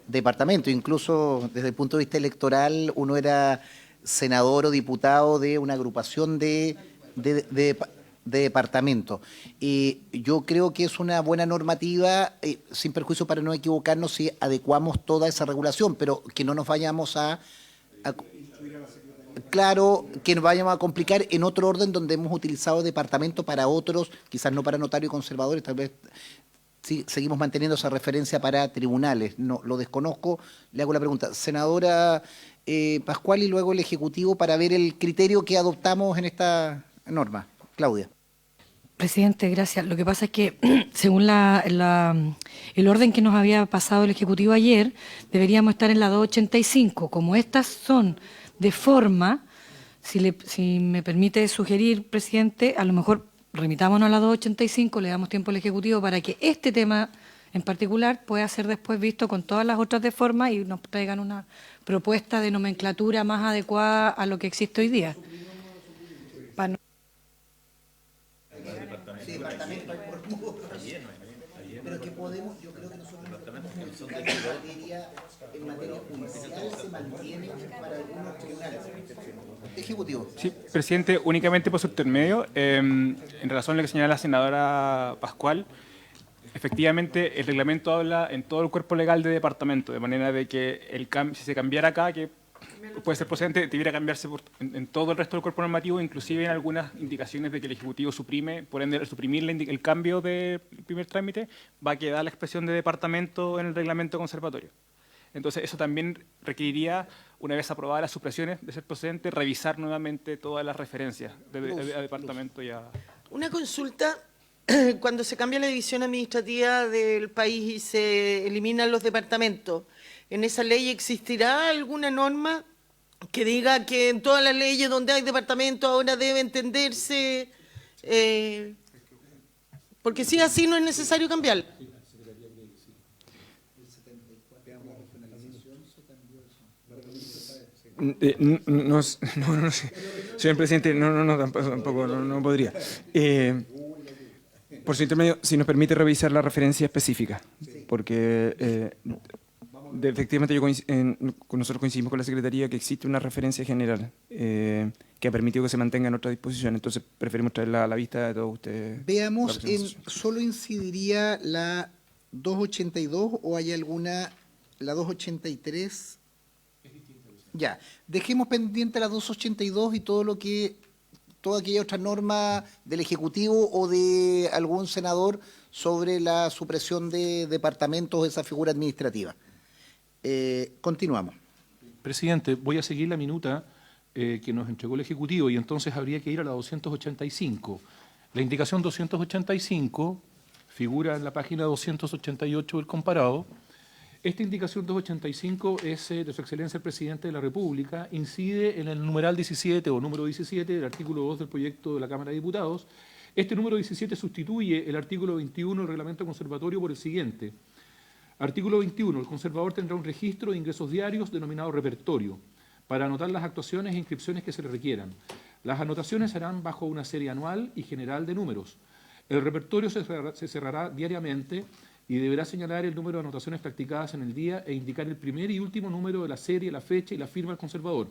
departamento, incluso desde el punto de vista electoral uno era senador o diputado de una agrupación de departamento. Yo creo que es una buena normativa, sin perjuicio para no equivocarnos si adecuamos toda esa regulación, pero que no nos vayamos claro, que nos vayamos a complicar en otro orden donde hemos utilizado departamento para otros, quizás no para notarios conservadores, tal vez sí, seguimos manteniendo esa referencia para tribunales. No, lo desconozco, le hago la pregunta. Senadora Pascual y luego el Ejecutivo para ver el criterio que adoptamos en esta norma. Claudia. Presidente, gracias. Lo que pasa es que, según el orden que nos había pasado el Ejecutivo ayer, deberíamos estar en la 285. Como estas son de forma, si me permite sugerir, presidente, a lo mejor remitámonos a la 285, le damos tiempo al Ejecutivo para que este tema en particular pueda ser después visto con todas las otras de forma y nos traigan una propuesta de nomenclatura más adecuada a lo que existe hoy día. Sí, departamento pero que podemos, yo creo que nosotros en materia judicial se mantiene para algunos tribunales. Ejecutivo. Sí, presidente, únicamente por su intermedio, en relación a lo que señala la senadora Pascual, efectivamente el reglamento habla en todo el cuerpo legal de departamento, de manera de que si se cambiara acá, que puede ser procedente, debiera cambiarse en todo el resto del cuerpo normativo, inclusive en algunas indicaciones de que el Ejecutivo suprime, por ende, al suprimir el cambio del primer trámite, va a quedar la expresión de departamento en el reglamento conservatorio. Entonces, eso también requeriría, una vez aprobadas las supresiones de ser procedente, revisar nuevamente todas las referencias a departamento y a... Una consulta, cuando se cambia la división administrativa del país y se eliminan los departamentos, ¿en esa ley existirá alguna norma que diga que en todas las leyes donde hay departamento ahora debe entenderse? Porque si así no es necesario cambiarla. No sé. Señor presidente, tampoco podría. Por su intermedio, si nos permite revisar la referencia específica, porque efectivamente nosotros coincidimos con la Secretaría que existe una referencia general que ha permitido que se mantenga en otra disposición, entonces preferimos traerla a la vista de todos ustedes. Veamos, ¿solo incidiría la 282 o hay alguna, la 283? Ya, dejemos pendiente la 282 y toda aquella otra norma del Ejecutivo o de algún senador sobre la supresión de departamentos o esa figura administrativa. Continuamos. Presidente, voy a seguir la minuta que nos entregó el Ejecutivo y entonces habría que ir a la 285. La indicación 285 figura en la página 288 del comparado. Esta indicación 285 es de Su Excelencia el Presidente de la República, incide en el numeral 17 o número 17 del artículo 2 del proyecto de la Cámara de Diputados. Este número 17 sustituye el artículo 21 del reglamento conservatorio por el siguiente. Artículo 21. El conservador tendrá un registro de ingresos diarios denominado repertorio para anotar las actuaciones e inscripciones que se le requieran. Las anotaciones serán bajo una serie anual y general de números. El repertorio se cerrará diariamente y deberá señalar el número de anotaciones practicadas en el día e indicar el primer y último número de la serie, la fecha y la firma del conservador.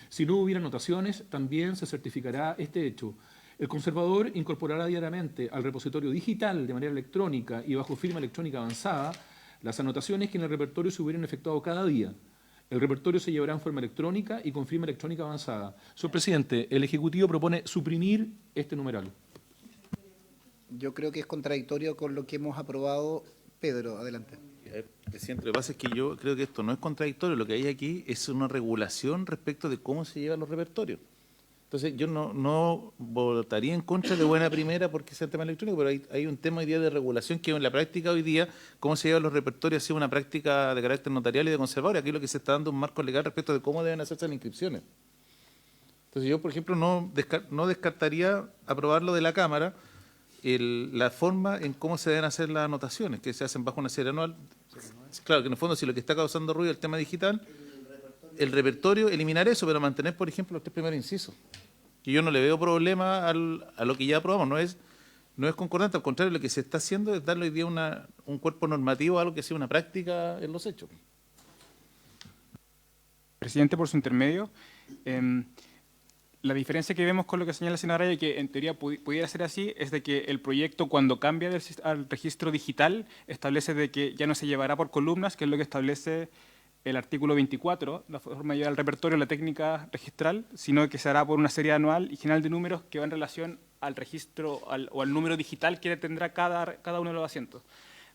Si no hubiera anotaciones, también se certificará este hecho. El conservador incorporará diariamente al repositorio digital de manera electrónica y bajo firma electrónica avanzada las anotaciones que en el repertorio se hubieran efectuado cada día. El repertorio se llevará en forma electrónica y con firma electrónica avanzada. Señor Presidente, el Ejecutivo propone suprimir este numeral. Yo creo que es contradictorio con lo que hemos aprobado. Pedro, adelante. Presidente, lo que pasa es que yo creo que esto no es contradictorio. Lo que hay aquí es una regulación respecto de cómo se llevan los repertorios. Entonces, yo no votaría en contra de buena primera porque sea el tema electrónico, pero hay un tema hoy día de regulación que en la práctica hoy día, cómo se llevan los repertorios, ha sido una práctica de carácter notarial y de conservador. Aquí lo que se está dando es un marco legal respecto de cómo deben hacerse las inscripciones. Entonces, yo, por ejemplo, no descartaría aprobarlo de la Cámara, la forma en cómo se deben hacer las anotaciones, que se hacen bajo una serie anual. Claro, que en el fondo, si lo que está causando ruido es el tema digital, el repertorio, eliminar eso, pero mantener, por ejemplo, los 3 primeros incisos. Que yo no le veo problema a lo que ya aprobamos, no es concordante, al contrario, lo que se está haciendo es darle hoy día un cuerpo normativo a algo que sea una práctica en los hechos. Presidente, por su intermedio, la diferencia que vemos con lo que señala la senadora Araya, que en teoría pudiera ser así, es de que el proyecto, cuando cambia al registro digital, establece de que ya no se llevará por columnas, que es lo que establece el artículo 24, la forma de llevar al repertorio, la técnica registral, sino que se hará por una serie anual y general de números que va en relación al registro o al número digital que tendrá cada uno de los asientos.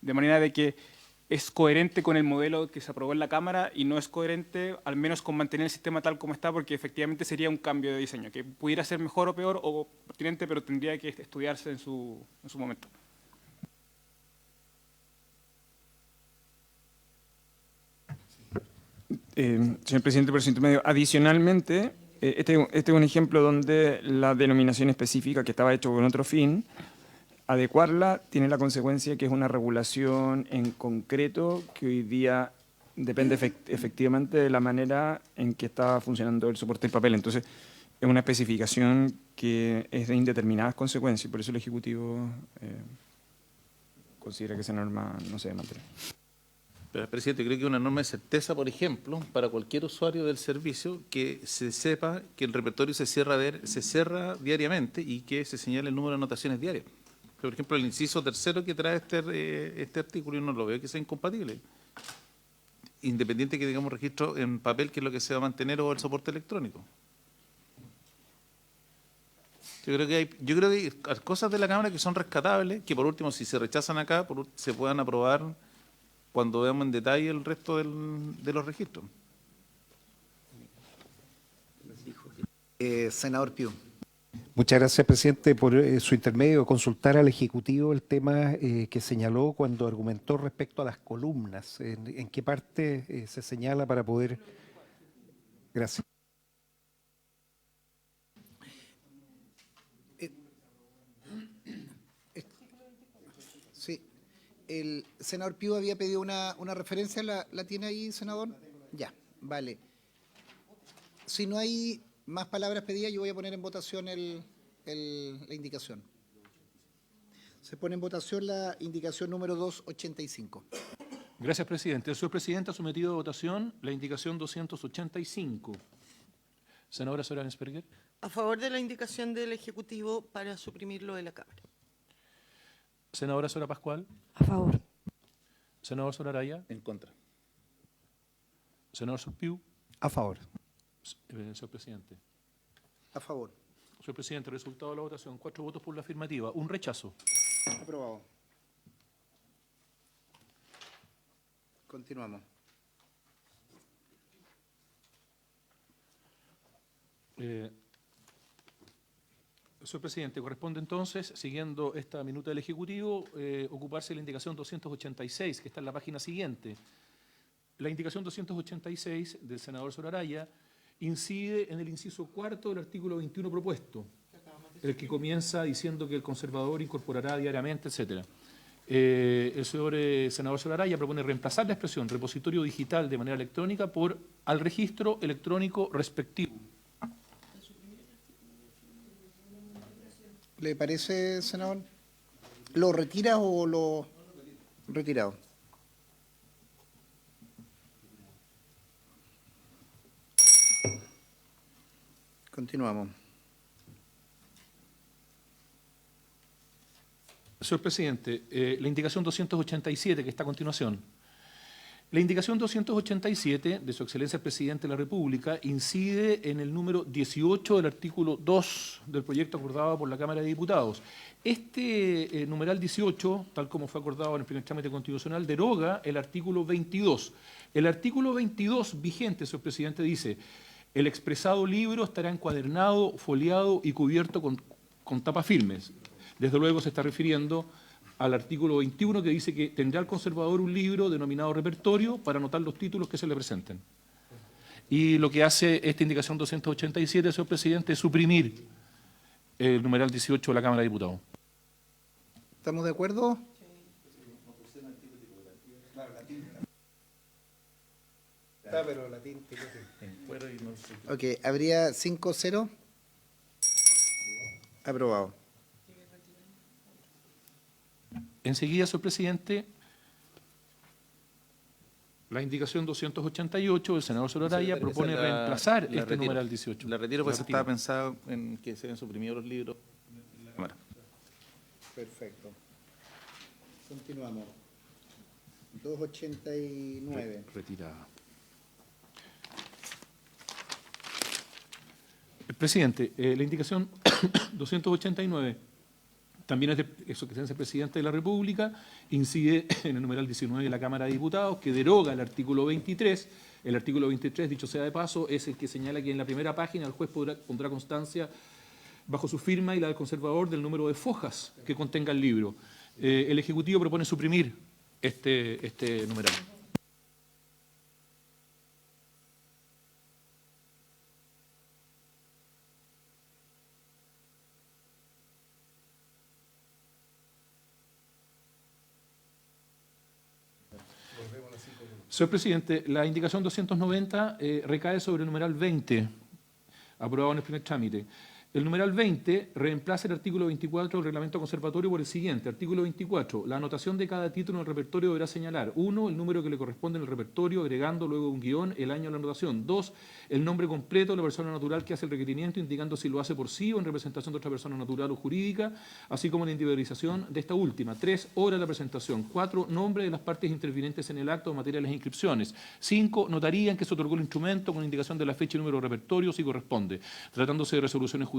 De manera de que es coherente con el modelo que se aprobó en la Cámara y no es coherente, al menos con mantener el sistema tal como está, porque efectivamente sería un cambio de diseño, que pudiera ser mejor o peor o pertinente, pero tendría que estudiarse en su momento. Señor Presidente, por su intermedio, adicionalmente, este es un ejemplo donde la denominación específica que estaba hecho con otro fin, adecuarla tiene la consecuencia que es una regulación en concreto que hoy día depende efectivamente de la manera en que está funcionando el soporte del papel. Entonces, es una especificación que es de indeterminadas consecuencias y por eso el Ejecutivo considera que esa norma no se debe mantener. Pero, presidente, creo que una norma de certeza, por ejemplo, para cualquier usuario del servicio, que se sepa que el repertorio se cierra diariamente y que se señale el número de anotaciones diarias. Por ejemplo, el inciso 3 que trae este artículo, yo no lo veo que sea incompatible. Independiente que digamos registro en papel, que es lo que se va a mantener, o el soporte electrónico. Yo creo que hay cosas de la Cámara que son rescatables, que por último, si se rechazan acá, se puedan aprobar cuando veamos en detalle el resto de los registros. Senador Piu. Muchas gracias, presidente, por su intermedio, consultar al Ejecutivo el tema que señaló cuando argumentó respecto a las columnas. ¿En qué parte se señala para poder...? Gracias. Sí. El senador Piu había pedido una referencia. ¿La tiene ahí, senador? Ya, vale. Si no hay más palabras pedidas, yo voy a poner en votación la indicación. Se pone en votación la indicación número 285. Gracias, presidente. El señor presidente ha sometido a votación la indicación 285. Senadora Sorensberger. A favor de la indicación del Ejecutivo para suprimirlo de la Cámara. Senadora Sora Pascual. A favor. Senador Soraraya. En contra. Senador Surpiu. A favor. Señor presidente. A favor. Señor presidente, resultado de la votación, 4 votos por la afirmativa, un rechazo. Aprobado. Continuamos. Señor presidente, corresponde entonces, siguiendo esta minuta del Ejecutivo, ocuparse de la indicación 286, que está en la página siguiente. La indicación 286 del senador Soraraya incide en el inciso cuarto del artículo 21 propuesto, el que comienza diciendo que el conservador incorporará diariamente, etcétera. El señor senador Soraraya propone reemplazar la expresión repositorio digital de manera electrónica por al registro electrónico respectivo. ¿Le parece, senador? ¿Lo retira o lo retirado? Continuamos. Señor presidente, la indicación 287 que está a continuación. La indicación 287 de Su Excelencia el Presidente de la República incide en el número 18 del artículo 2 del proyecto acordado por la Cámara de Diputados. Este numeral 18, tal como fue acordado en el primer trámite constitucional, deroga el artículo 22. El artículo 22 vigente, señor presidente, dice: el expresado libro estará encuadernado, foliado y cubierto con tapas firmes. Desde luego se está refiriendo al artículo 21 que dice que tendrá el conservador un libro denominado repertorio para anotar los títulos que se le presenten. Y lo que hace esta indicación 287, señor presidente, es suprimir el numeral 18 de la Cámara de Diputados. ¿Estamos de acuerdo? Pero la tinta. Ok, habría 5-0. Aprobado. Enseguida, señor presidente, la indicación 288 del senador Soraraya propone reemplazar este numeral 18. La retiro porque La estaba retiro. pensado en que se habían suprimido los libros de la Cámara. Perfecto. Continuamos. 289. Retirada. Presidente, la indicación 289 también es de Su Excelencia el Presidente de la República, incide en el numeral 19 de la Cámara de Diputados, que deroga el artículo 23. El artículo 23, dicho sea de paso, es el que señala que en la primera página el juez pondrá constancia bajo su firma y la del conservador del número de fojas que contenga el libro. El Ejecutivo propone suprimir este numeral. Señor presidente, la indicación 290 recae sobre el numeral 20, aprobado en el primer trámite. El numeral 20 reemplaza el artículo 24 del reglamento conservatorio por el siguiente. Artículo 24. La anotación de cada título en el repertorio deberá señalar: 1. El número que le corresponde en el repertorio, agregando luego un guión, el año de la anotación. 2. El nombre completo de la persona natural que hace el requerimiento, indicando si lo hace por sí o en representación de otra persona natural o jurídica, así como la individualización de esta última. 3. Hora de la presentación. 4. Nombre de las partes intervinientes en el acto o materia de las inscripciones. 5. Notaría en que se otorgó el instrumento con indicación de la fecha y número de repertorio, si corresponde, tratándose de resoluciones judiciales,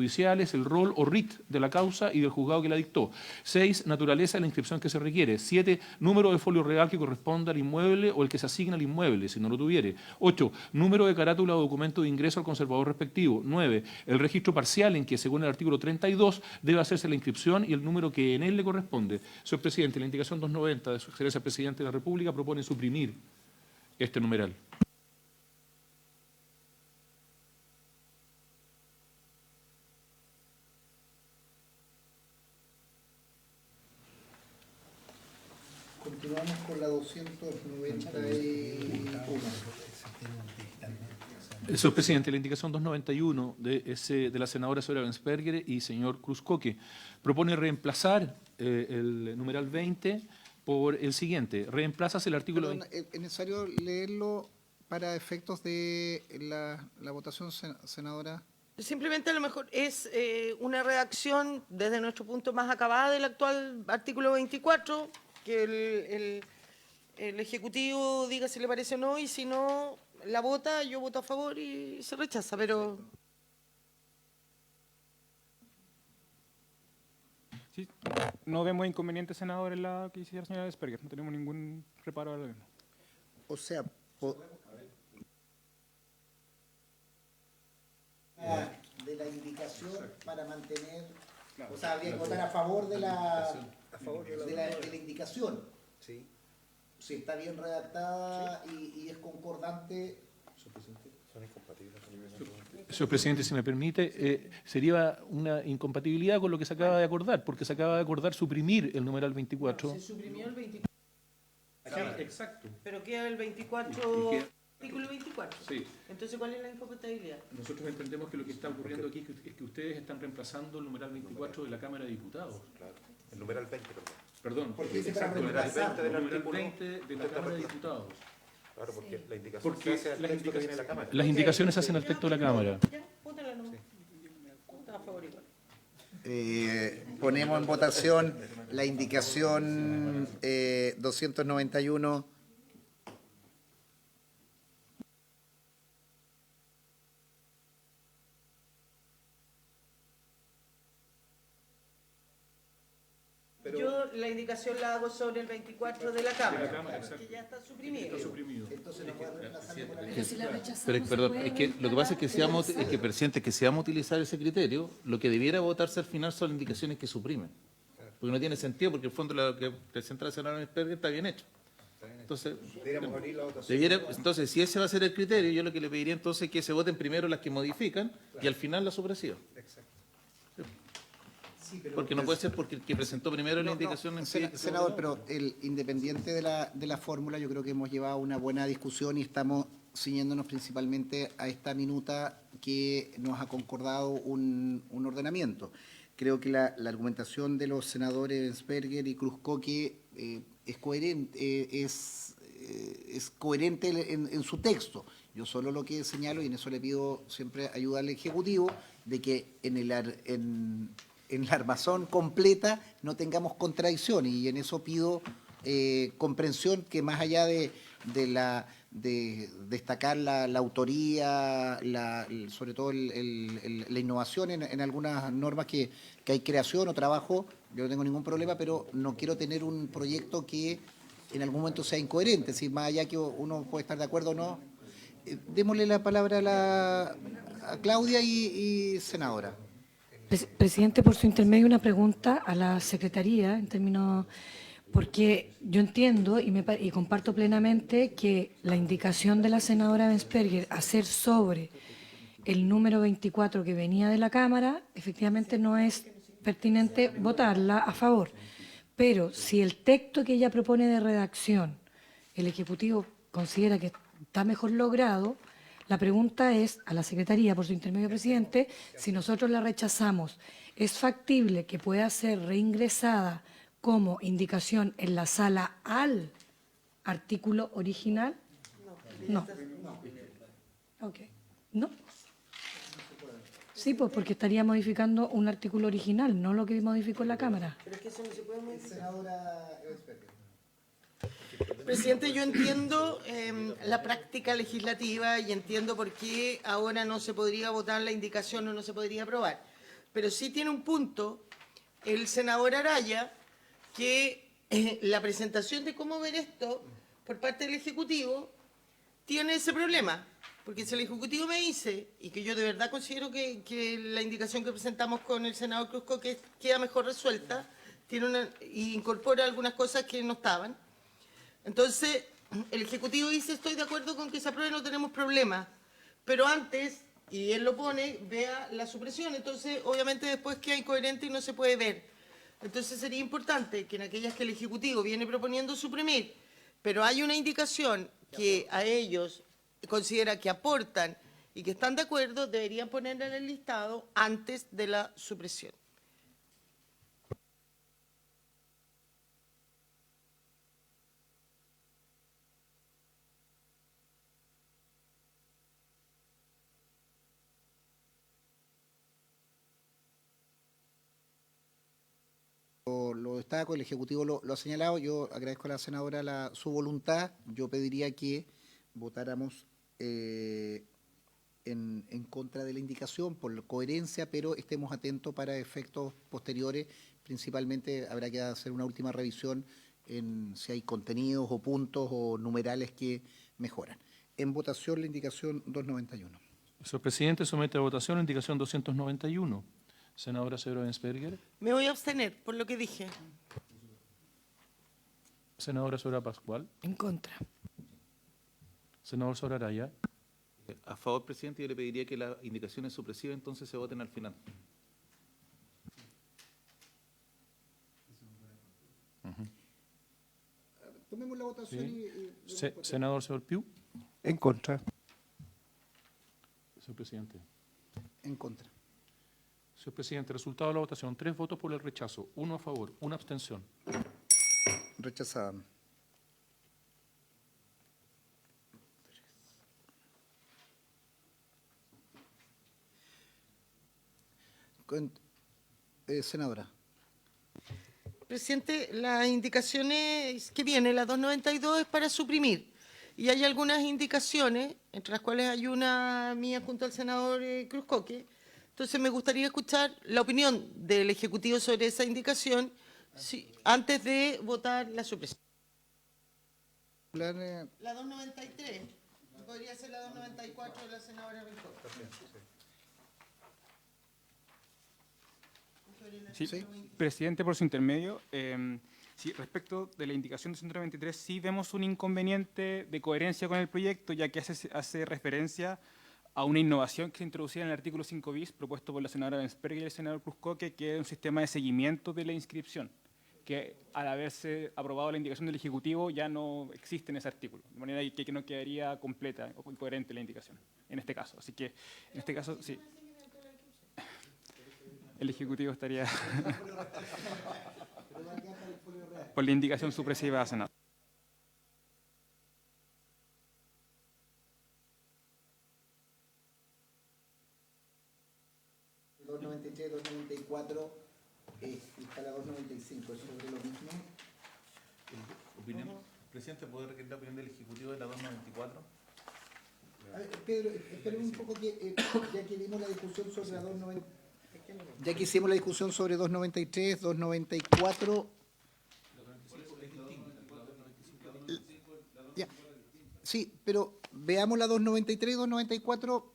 el rol o writ de la causa y del juzgado que la dictó. 6. Naturaleza de la inscripción que se requiere. 7. Número de folio real que corresponda al inmueble o el que se asigna al inmueble, si no lo tuviere. 8. Número de carátula o documento de ingreso al conservador respectivo. 9. El registro parcial en que, según el artículo 32, debe hacerse la inscripción y el número que en él le corresponde. Señor presidente, la indicación 290 de Su Excelencia el Presidente de la República propone suprimir este numeral. Continuamos con la 291. Señor presidente, la indicación 291 de la senadora Zoraida Bensperger y señor Cruz Coque propone reemplazar el numeral 20 por el siguiente. Reemplazas el artículo... Perdón, ¿es necesario leerlo para efectos de la votación, senadora? Simplemente a lo mejor es una redacción desde nuestro punto más acabada del actual artículo 24, que el Ejecutivo diga si le parece o no, y si no, la vota, yo voto a favor y se rechaza, pero Sí, no vemos inconveniente, senador, en la que hiciera la señora Vesperger. No tenemos ningún reparo a lo mismo. O sea, de la indicación para mantener, o sea, habría que votar a favor de la indicación. Sí. Si está bien redactada y es concordante. Señor presidente, si me permite, sería una incompatibilidad con lo que se acaba de acordar, porque se acaba de acordar suprimir el numeral 24. se suprimió el 24, Sí, exacto. pero queda el 24, Y queda- artículo 24. Sí. Entonces, ¿cuál es la incompatibilidad? Nosotros entendemos que lo que está ocurriendo aquí es que ustedes están reemplazando el numeral 24 de la Cámara de Diputados. El numeral 20, perdón. Perdón, Porque dice para exacto, reemplazar. el numeral 20 20 de la Cámara de Diputados. Claro, porque la indicación Porque se hace al texto que viene de la Cámara. las indicaciones se hacen al texto de la Cámara. Ya, vótala nomás. Vota a favor igual. Ponemos en votación la indicación 291. Yo la indicación la hago sobre el 24 de la Cámara, exacto. que ya está suprimido. Está suprimido. Pero si la rechazamos, Pero, se perdón, puede es que lo que pasa es que si vamos, es que, presidente, que si vamos a utilizar ese criterio, lo que debiera votarse al final son las indicaciones que suprimen. Porque no tiene sentido, porque el fondo lo que presenta la senadora Vesperger está bien hecho. Entonces, entonces, si ese va a ser el criterio, yo lo que le pediría entonces es que se voten primero las que modifican y al final las supresivas. Porque no puede ser porque el que presentó primero la indicación en sí. Senador, pero independiente de la fórmula, yo creo que hemos llevado una buena discusión y estamos ciñéndonos principalmente a esta minuta que nos ha concordado un ordenamiento. Creo que la argumentación de los senadores Vesperger y Cruzcoque es coherente, es coherente en su texto. Yo solo lo que señalo, y en eso le pido siempre ayuda al Ejecutivo, de que en la armazón completa no tengamos contradicciones, y en eso pido comprensión, que más allá de destacar la autoría, sobre todo la innovación en algunas normas que hay creación o trabajo, yo no tengo ningún problema, pero no quiero tener un proyecto que en algún momento sea incoherente, si más allá que uno puede estar de acuerdo o no. Démosle la palabra a Claudia y senadora. Presidente, por su intermedio, una pregunta a la Secretaría, en términos, porque yo entiendo y comparto plenamente que la indicación de la senadora Vesperger hacer sobre el número 24 que venía de la Cámara, efectivamente no es pertinente votarla a favor. Pero si el texto que ella propone de redacción, el Ejecutivo considera que está mejor logrado, la pregunta es a la Secretaría, por su intermedio, presidente, si nosotros la rechazamos, ¿es factible que pueda ser reingresada como indicación en la sala al artículo original? No. Ok. ¿No? Sí, pues porque estaría modificando un artículo original, no lo que modificó en la Cámara. Pero es que eso no se puede modificar. Senadora Vesperger. Presidente, yo entiendo la práctica legislativa y entiendo por qué ahora no se podría votar la indicación o no se podría aprobar. Pero sí tiene un punto el senador Araya, que la presentación de cómo ver esto por parte del Ejecutivo tiene ese problema. Porque si el Ejecutivo me dice, y que yo de verdad considero que la indicación que presentamos con el senador Cruzco que queda mejor resuelta, y incorpora algunas cosas que no estaban. Entonces, el Ejecutivo dice, estoy de acuerdo con que se apruebe, no tenemos problema. Pero antes, y él lo pone, vea la supresión. Entonces, obviamente después queda incoherente y no se puede ver. Entonces, sería importante que en aquellas que el Ejecutivo viene proponiendo suprimir, pero hay una indicación que a ellos considera que aportan y que están de acuerdo, deberían ponerla en el listado antes de la supresión. Lo destaco, el Ejecutivo lo ha señalado, yo agradezco a la senadora su voluntad, yo pediría que votáramos en contra de la indicación por coherencia, pero estemos atentos para efectos posteriores. Principalmente habrá que hacer una última revisión en si hay contenidos o puntos o numerales que mejoran. En votación la indicación 291. Señor presidente, somete a votación la indicación 291. Senadora Señora Bensperger. Me voy a abstener por lo que dije. Senadora Sora Pascual. En contra. Senador Sora Araya. A favor, presidente, yo le pediría que las indicaciones supresivas entonces se voten al final. Tomemos la votación Senador Señor Piu. En contra. Señor presidente. en contra. Señor presidente, resultado de la votación. 3 votos por el rechazo, 1 a favor, 1 abstención. Rechazada. Senadora. Presidente, las indicaciones que viene, la 292, es para suprimir. Y hay algunas indicaciones, entre las cuales hay una mía junto al senador Cruzcoque. Entonces, me gustaría escuchar la opinión del Ejecutivo sobre esa indicación antes de votar la supresión. La 293. Podría ser la 294 de la senadora Rincón. Sí, Sí. presidente, por su intermedio, sí, respecto de la indicación 293, sí vemos un inconveniente de coherencia con el proyecto, ya que hace referencia a una innovación que se introducía en el artículo 5 bis, propuesto por la senadora Bensperger y el senador Cruzcoque, que es un sistema de seguimiento de la inscripción, que al haberse aprobado la indicación del Ejecutivo ya no existe en ese artículo, de manera que no quedaría completa o coherente la indicación, en este caso. Así que, en este caso, sí. El Ejecutivo estaría por la indicación supresiva a Senado. El 293, 294, está la 295, ¿es sobre lo mismo? ¿Opinión? Presidente, ¿puede requerir la opinión del Ejecutivo de la 294? A ver, Pedro, esperen un poco que ya que vimos la discusión sobre la 290, ya que hicimos la discusión sobre 293, 294. Ya. Sí, pero veamos la 293 y 294,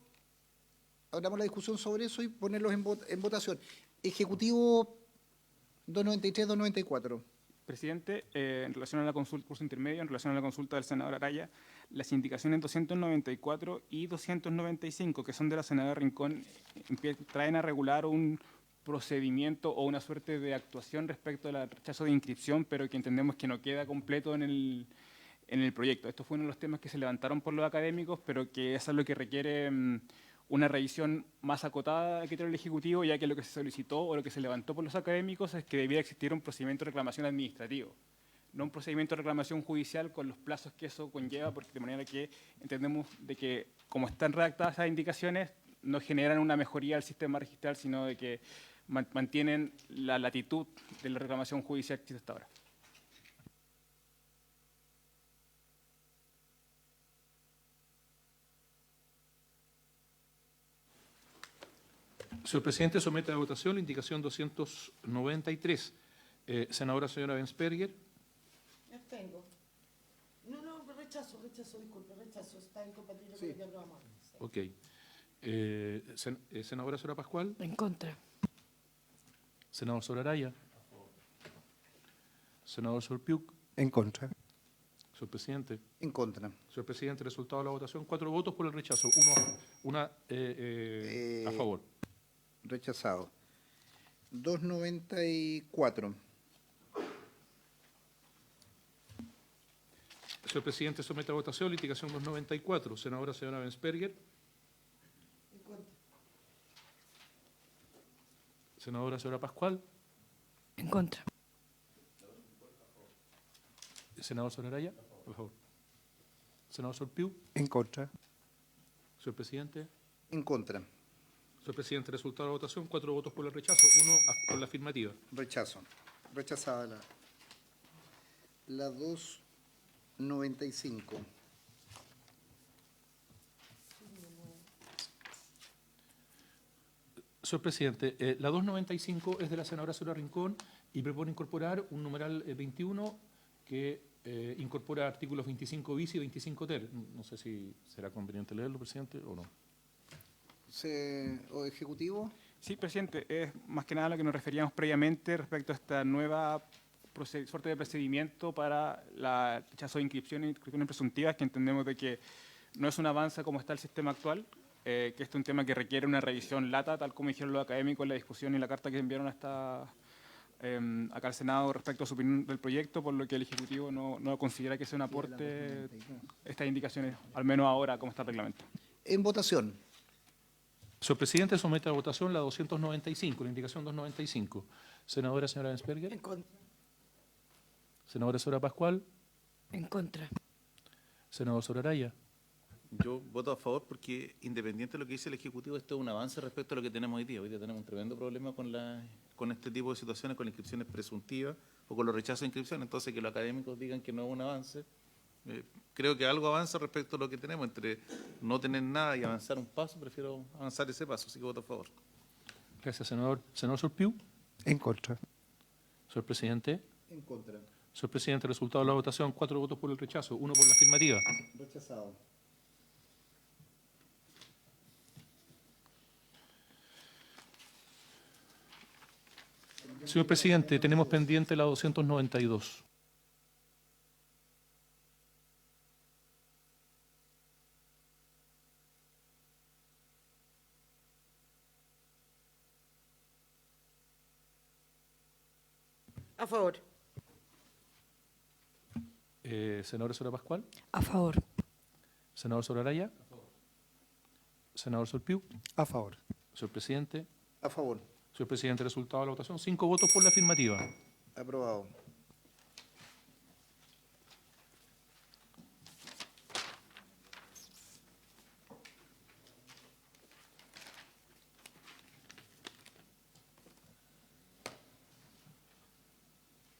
hablamos la discusión sobre eso y ponerlos en votación. Ejecutivo 293, 294. Presidente, en relación a la consulta, por su intermedio, en relación a la consulta del senador Araya, las indicaciones 294 y 295, que son de la senadora Rincón, traen a regular un procedimiento o una suerte de actuación respecto al rechazo de inscripción, pero que entendemos que no queda completo en el proyecto. Esto fue uno de los temas que se levantaron por los académicos, pero que es algo que requiere una revisión más acotada del criterio del Ejecutivo, ya que lo que se solicitó o lo que se levantó por los académicos es que debiera existir un procedimiento de reclamación administrativo, no un procedimiento de reclamación judicial con los plazos que eso conlleva, porque de manera que entendemos de que, como están redactadas esas indicaciones, no generan una mejoría del sistema registral, sino de que mantienen la latitud de la reclamación judicial que existe hasta ahora. Señor presidente, somete a votación la indicación 293. Senadora señora Bensperger. Me abstengo. No, rechazo, disculpe, rechazo. Está incompatible con lo que aprobamos. Ok. Senadora Sora Pascual. En contra. Senador Sora Araya. Senador Sol Piuc. En contra. Señor presidente. En contra. Señor presidente, resultado de la votación. 4 votos por el rechazo, 1 a favor. Rechazado. 294. Señor presidente, somete a votación la indicación 294. Senadora señora Bensperger. Senadora señora Pascual. En contra. Senador Solaraya, por favor. Senador Solpiu. En contra. Señor presidente. En contra. Señor presidente, resultado de la votación, 4 votos por el rechazo, 1 por la afirmativa. Rechazo. Rechazada la 295. Señor presidente, la 295 es de la senadora Sola Rincón y propone incorporar un numeral 21 que incorpora artículos 25 bis y 25 ter. No sé si será conveniente leerlo, presidente, o no. ¿O ejecutivo? Sí, presidente, es más que nada lo que nos referíamos previamente respecto a esta nueva suerte de procedimiento para la rechazo de inscripciones presuntivas, que entendemos de que no es un avance como está el sistema actual, que este es un tema que requiere una revisión lata, tal como dijeron los académicos en la discusión y la carta que enviaron acá al Senado respecto a su opinión del proyecto, por lo que el Ejecutivo no considera que sea un aporte estas indicaciones, al menos ahora como está el reglamento. En votación. Señor presidente, somete a votación la 295, la indicación 295. Señora Ensperger. En contra. Senadora Sora Pascual. En contra. Senador Soraraya. Yo voto a favor porque, independiente de lo que dice el Ejecutivo, esto es un avance respecto a lo que tenemos hoy día. Hoy día tenemos un tremendo problema con este tipo de situaciones, con inscripciones presuntivas o con los rechazos de inscripción. Entonces, que los académicos digan que no es un avance, creo que algo avanza respecto a lo que tenemos. Entre no tener nada y avanzar un paso, prefiero avanzar ese paso. Así que voto a favor. Gracias, senador. Senador Surpiu. En contra. Señor presidente. En contra. Señor presidente, resultado de la votación, 4 votos por el rechazo, 1 por la afirmativa. Rechazado. Señor presidente, tenemos pendiente la 292. A favor. Senadora Sora Pascual. A favor. Senador Soraraya. Senador Surpiu. A favor. Señor presidente. A favor. Señor presidente, resultado de la votación, 5 votos por la afirmativa. Aprobado.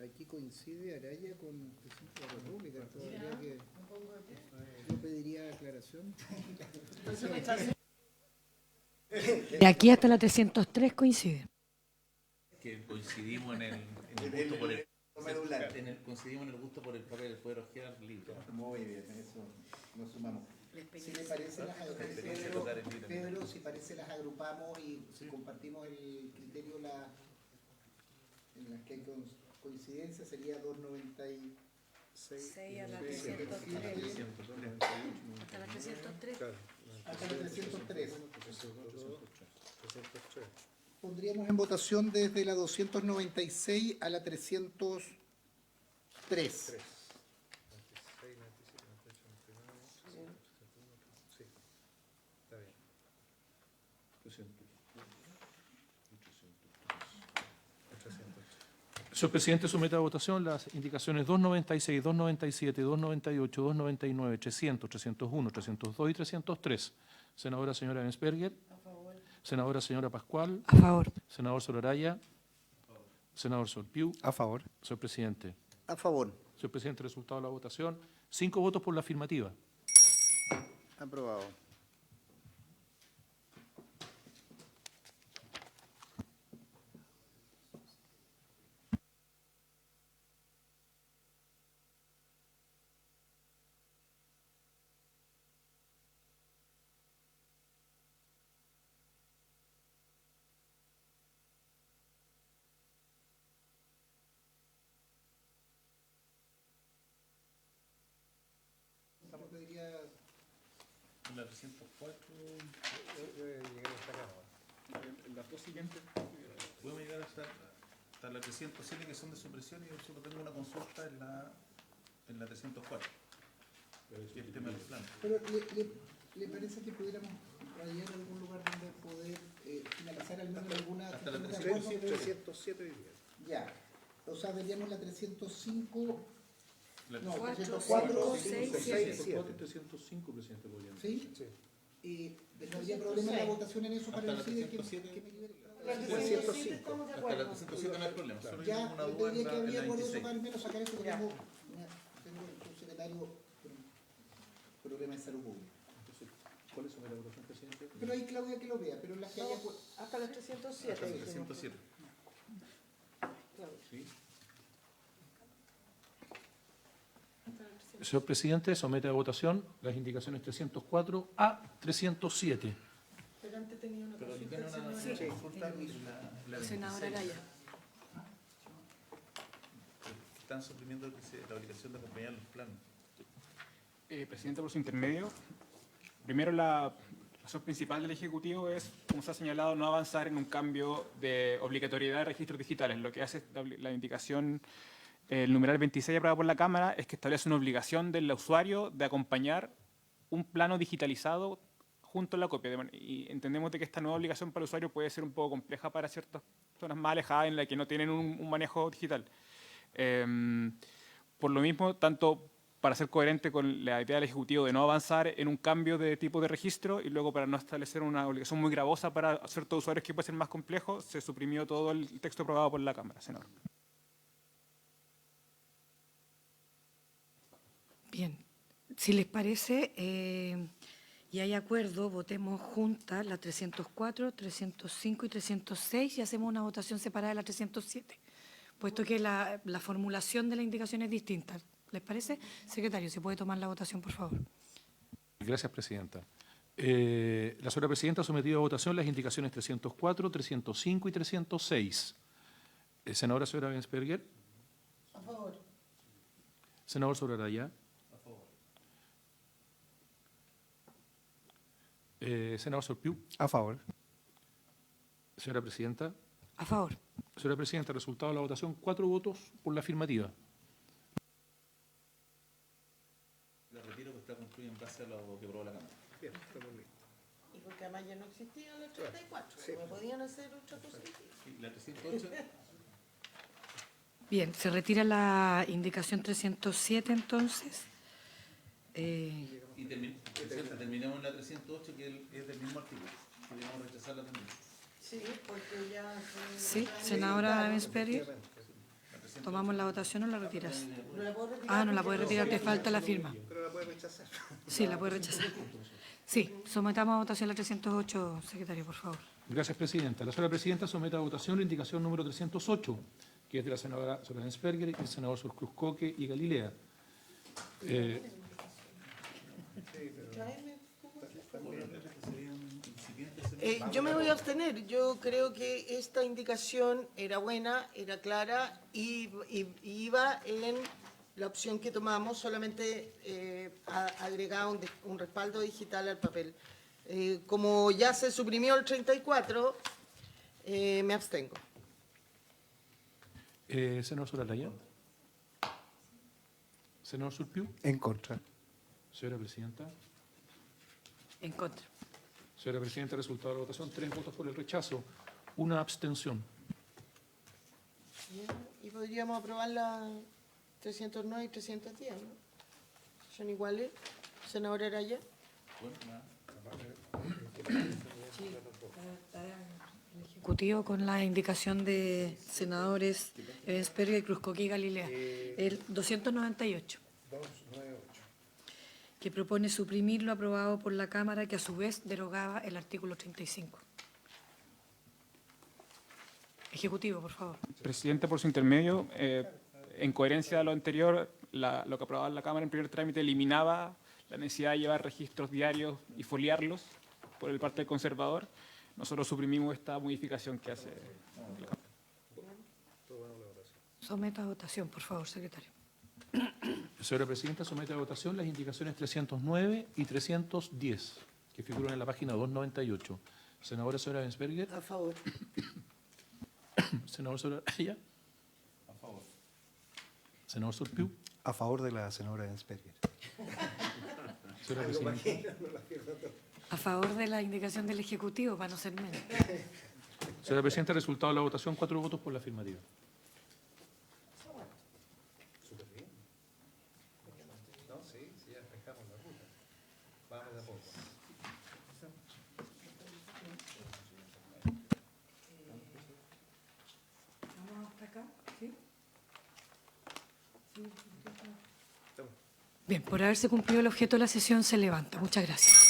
Aquí coincide Araya con el presidente de la República. Todavía que yo pediría aclaración. De aquí hasta la 303 coincide. Que coincidimos en el gusto por el papel, el poder ojear libre. Muy bien, eso nos sumamos. Si le parece, Pedro, si parece, las agrupamos y si compartimos el criterio en las que hay coincidencia, sería 296. A la 303. Hasta la 303. Hasta la 303. Pondríamos en votación desde la 296 a la 303. Señor presidente, somete a votación las indicaciones 296, 297, 298, 299, 300, 301, 302 y 303. Senadora señora Ensperger. A favor. Senadora señora Pascual. A favor. Senador Soraraya. Senador Surpiu. A favor. Señor presidente. A favor. Señor presidente, resultado de la votación, 5 votos por la afirmativa. Aprobado. Yo pediría La 304. Las dos siguientes. Podemos llegar hasta la 307, que son de supresión, y yo solo tengo una consulta en la 304. Y el tema del plan. Pero ¿le parece que pudiéramos radiar algún lugar donde poder finalizar al menos alguna... Hasta la 307 diría. Ya. O sea, veríamos la 305... La No, 4, 304, 6, 304 y 305, presidente, podrían. ¿Sí? ¿Y no habría problema en la votación en eso para Hasta la decir que 307. me libere? La 307 estamos de Hasta la acuerdo. 307 no hay problema. Solo yo Ya, tengo una yo duda diría que en habría la por eso 26. para al menos sacar eso, porque Ya. tengo el subsecretario con problema de salud pública. ¿Cuál es su votación, presidente? Pero ahí Claudia que lo vea, pero las que haya... Hasta las 307. dijimos. 307. ¿Sí? Señor presidente, somete a votación las indicaciones 304 a 307. Pero antes tenía una consulta. Senadora Araya. Están suprimiendo la obligación de acompañar los planos. Presidente, por su intermedio, primero la razón principal del Ejecutivo es, como se ha señalado, no avanzar en un cambio de obligatoriedad de registros digitales. Lo que hace la indicación, el numeral 26 aprobado por la Cámara, es que establece una obligación del usuario de acompañar un plano digitalizado junto a la copia. Y entendemos de que esta nueva obligación para el usuario puede ser un poco compleja para ciertas zonas más alejadas en las que no tienen un manejo digital. Por lo mismo, tanto para ser coherente con la idea del Ejecutivo de no avanzar en un cambio de tipo de registro y luego para no establecer una obligación muy gravosa para ciertos usuarios que puede ser más complejo, se suprimió todo el texto aprobado por la Cámara, senador. Bien, si les parece y hay acuerdo, votemos juntas la 304, 305 y 306 y hacemos una votación separada de la 307, puesto que la formulación de la indicación es distinta. ¿Les parece? Secretario, ¿se puede tomar la votación, por favor? Gracias, presidenta. La señora presidenta ha sometido a votación las indicaciones 304, 305 y 306. Senadora señora Bensperger. A favor. Senador sobre Araya. A favor. Senador Sorpiu. A favor. Señora presidenta. A favor. Señora presidenta, resultado de la votación, 4 votos por la afirmativa. La retiro que está construida en base a lo que aprobó la Cámara. Bien, estamos listos. Y porque además ya no existían las 34. ¿Me podían hacer otra cosa? Y la 308. Bien, se retira la indicación 307 entonces. Y terminamos en la 308, que es del mismo artículo. Podríamos rechazarla también. Sí, porque ya... Sí, senadora Bensperger. ¿Tomamos la votación o la retiras? ¿No la puedo retirar? Ah, no la puede retirar, te falta la firma. Pero la puede rechazar. Sí, la puede rechazar. Sí, sometamos a votación la 308, secretario, por favor. Gracias, presidenta. La señora presidenta somete a votación la indicación número 308, que es de la senadora Bensperger y el senador Cruz Coque y Galilea. Yo me voy a abstener. Yo creo que esta indicación era buena, era clara y iba en la opción que tomamos, solamente agregaba un respaldo digital al papel. Como ya se suprimió el 34, me abstengo. Senador Soralaya. Senador Surpiu. En contra. Señora presidenta. En contra. Señora presidenta, resultado de la votación, 3 votos por el rechazo, 1 abstención. Bien, y podríamos aprobar la 309 y 310, ¿no? ¿Son iguales? Senadora Araya. Ejecutivo con la indicación de senadores Bensperger, Cruz Coque y Galilea. El 298. 298. Que propone suprimir lo aprobado por la Cámara, que a su vez derogaba el artículo 35. Ejecutivo, por favor. Presidente, por su intermedio, en coherencia a lo anterior, lo que aprobaba la Cámara en primer trámite eliminaba la necesidad de llevar registros diarios y foliarlos por el parte del conservador. Nosotros suprimimos esta modificación que hace la Cámara. Someta a votación, por favor, secretario. Señora presidenta, somete a votación las indicaciones 309 y 310, que figuran en la página 298. Senadora señora Bensperger. A favor. Senador Soraya. A favor. Senador Surpiu. A favor de la senadora Bensperger. Señora presidenta. A favor de la indicación del Ejecutivo, para no ser menos. Señora presidenta, resultado de la votación, 4 votos por la afirmativa. No, sí, ya despejamos la ruta. Vamos de a poco. ¿Vamos hasta acá? ¿Sí? Bien, por haberse cumplido el objeto de la sesión, se levanta. Muchas gracias.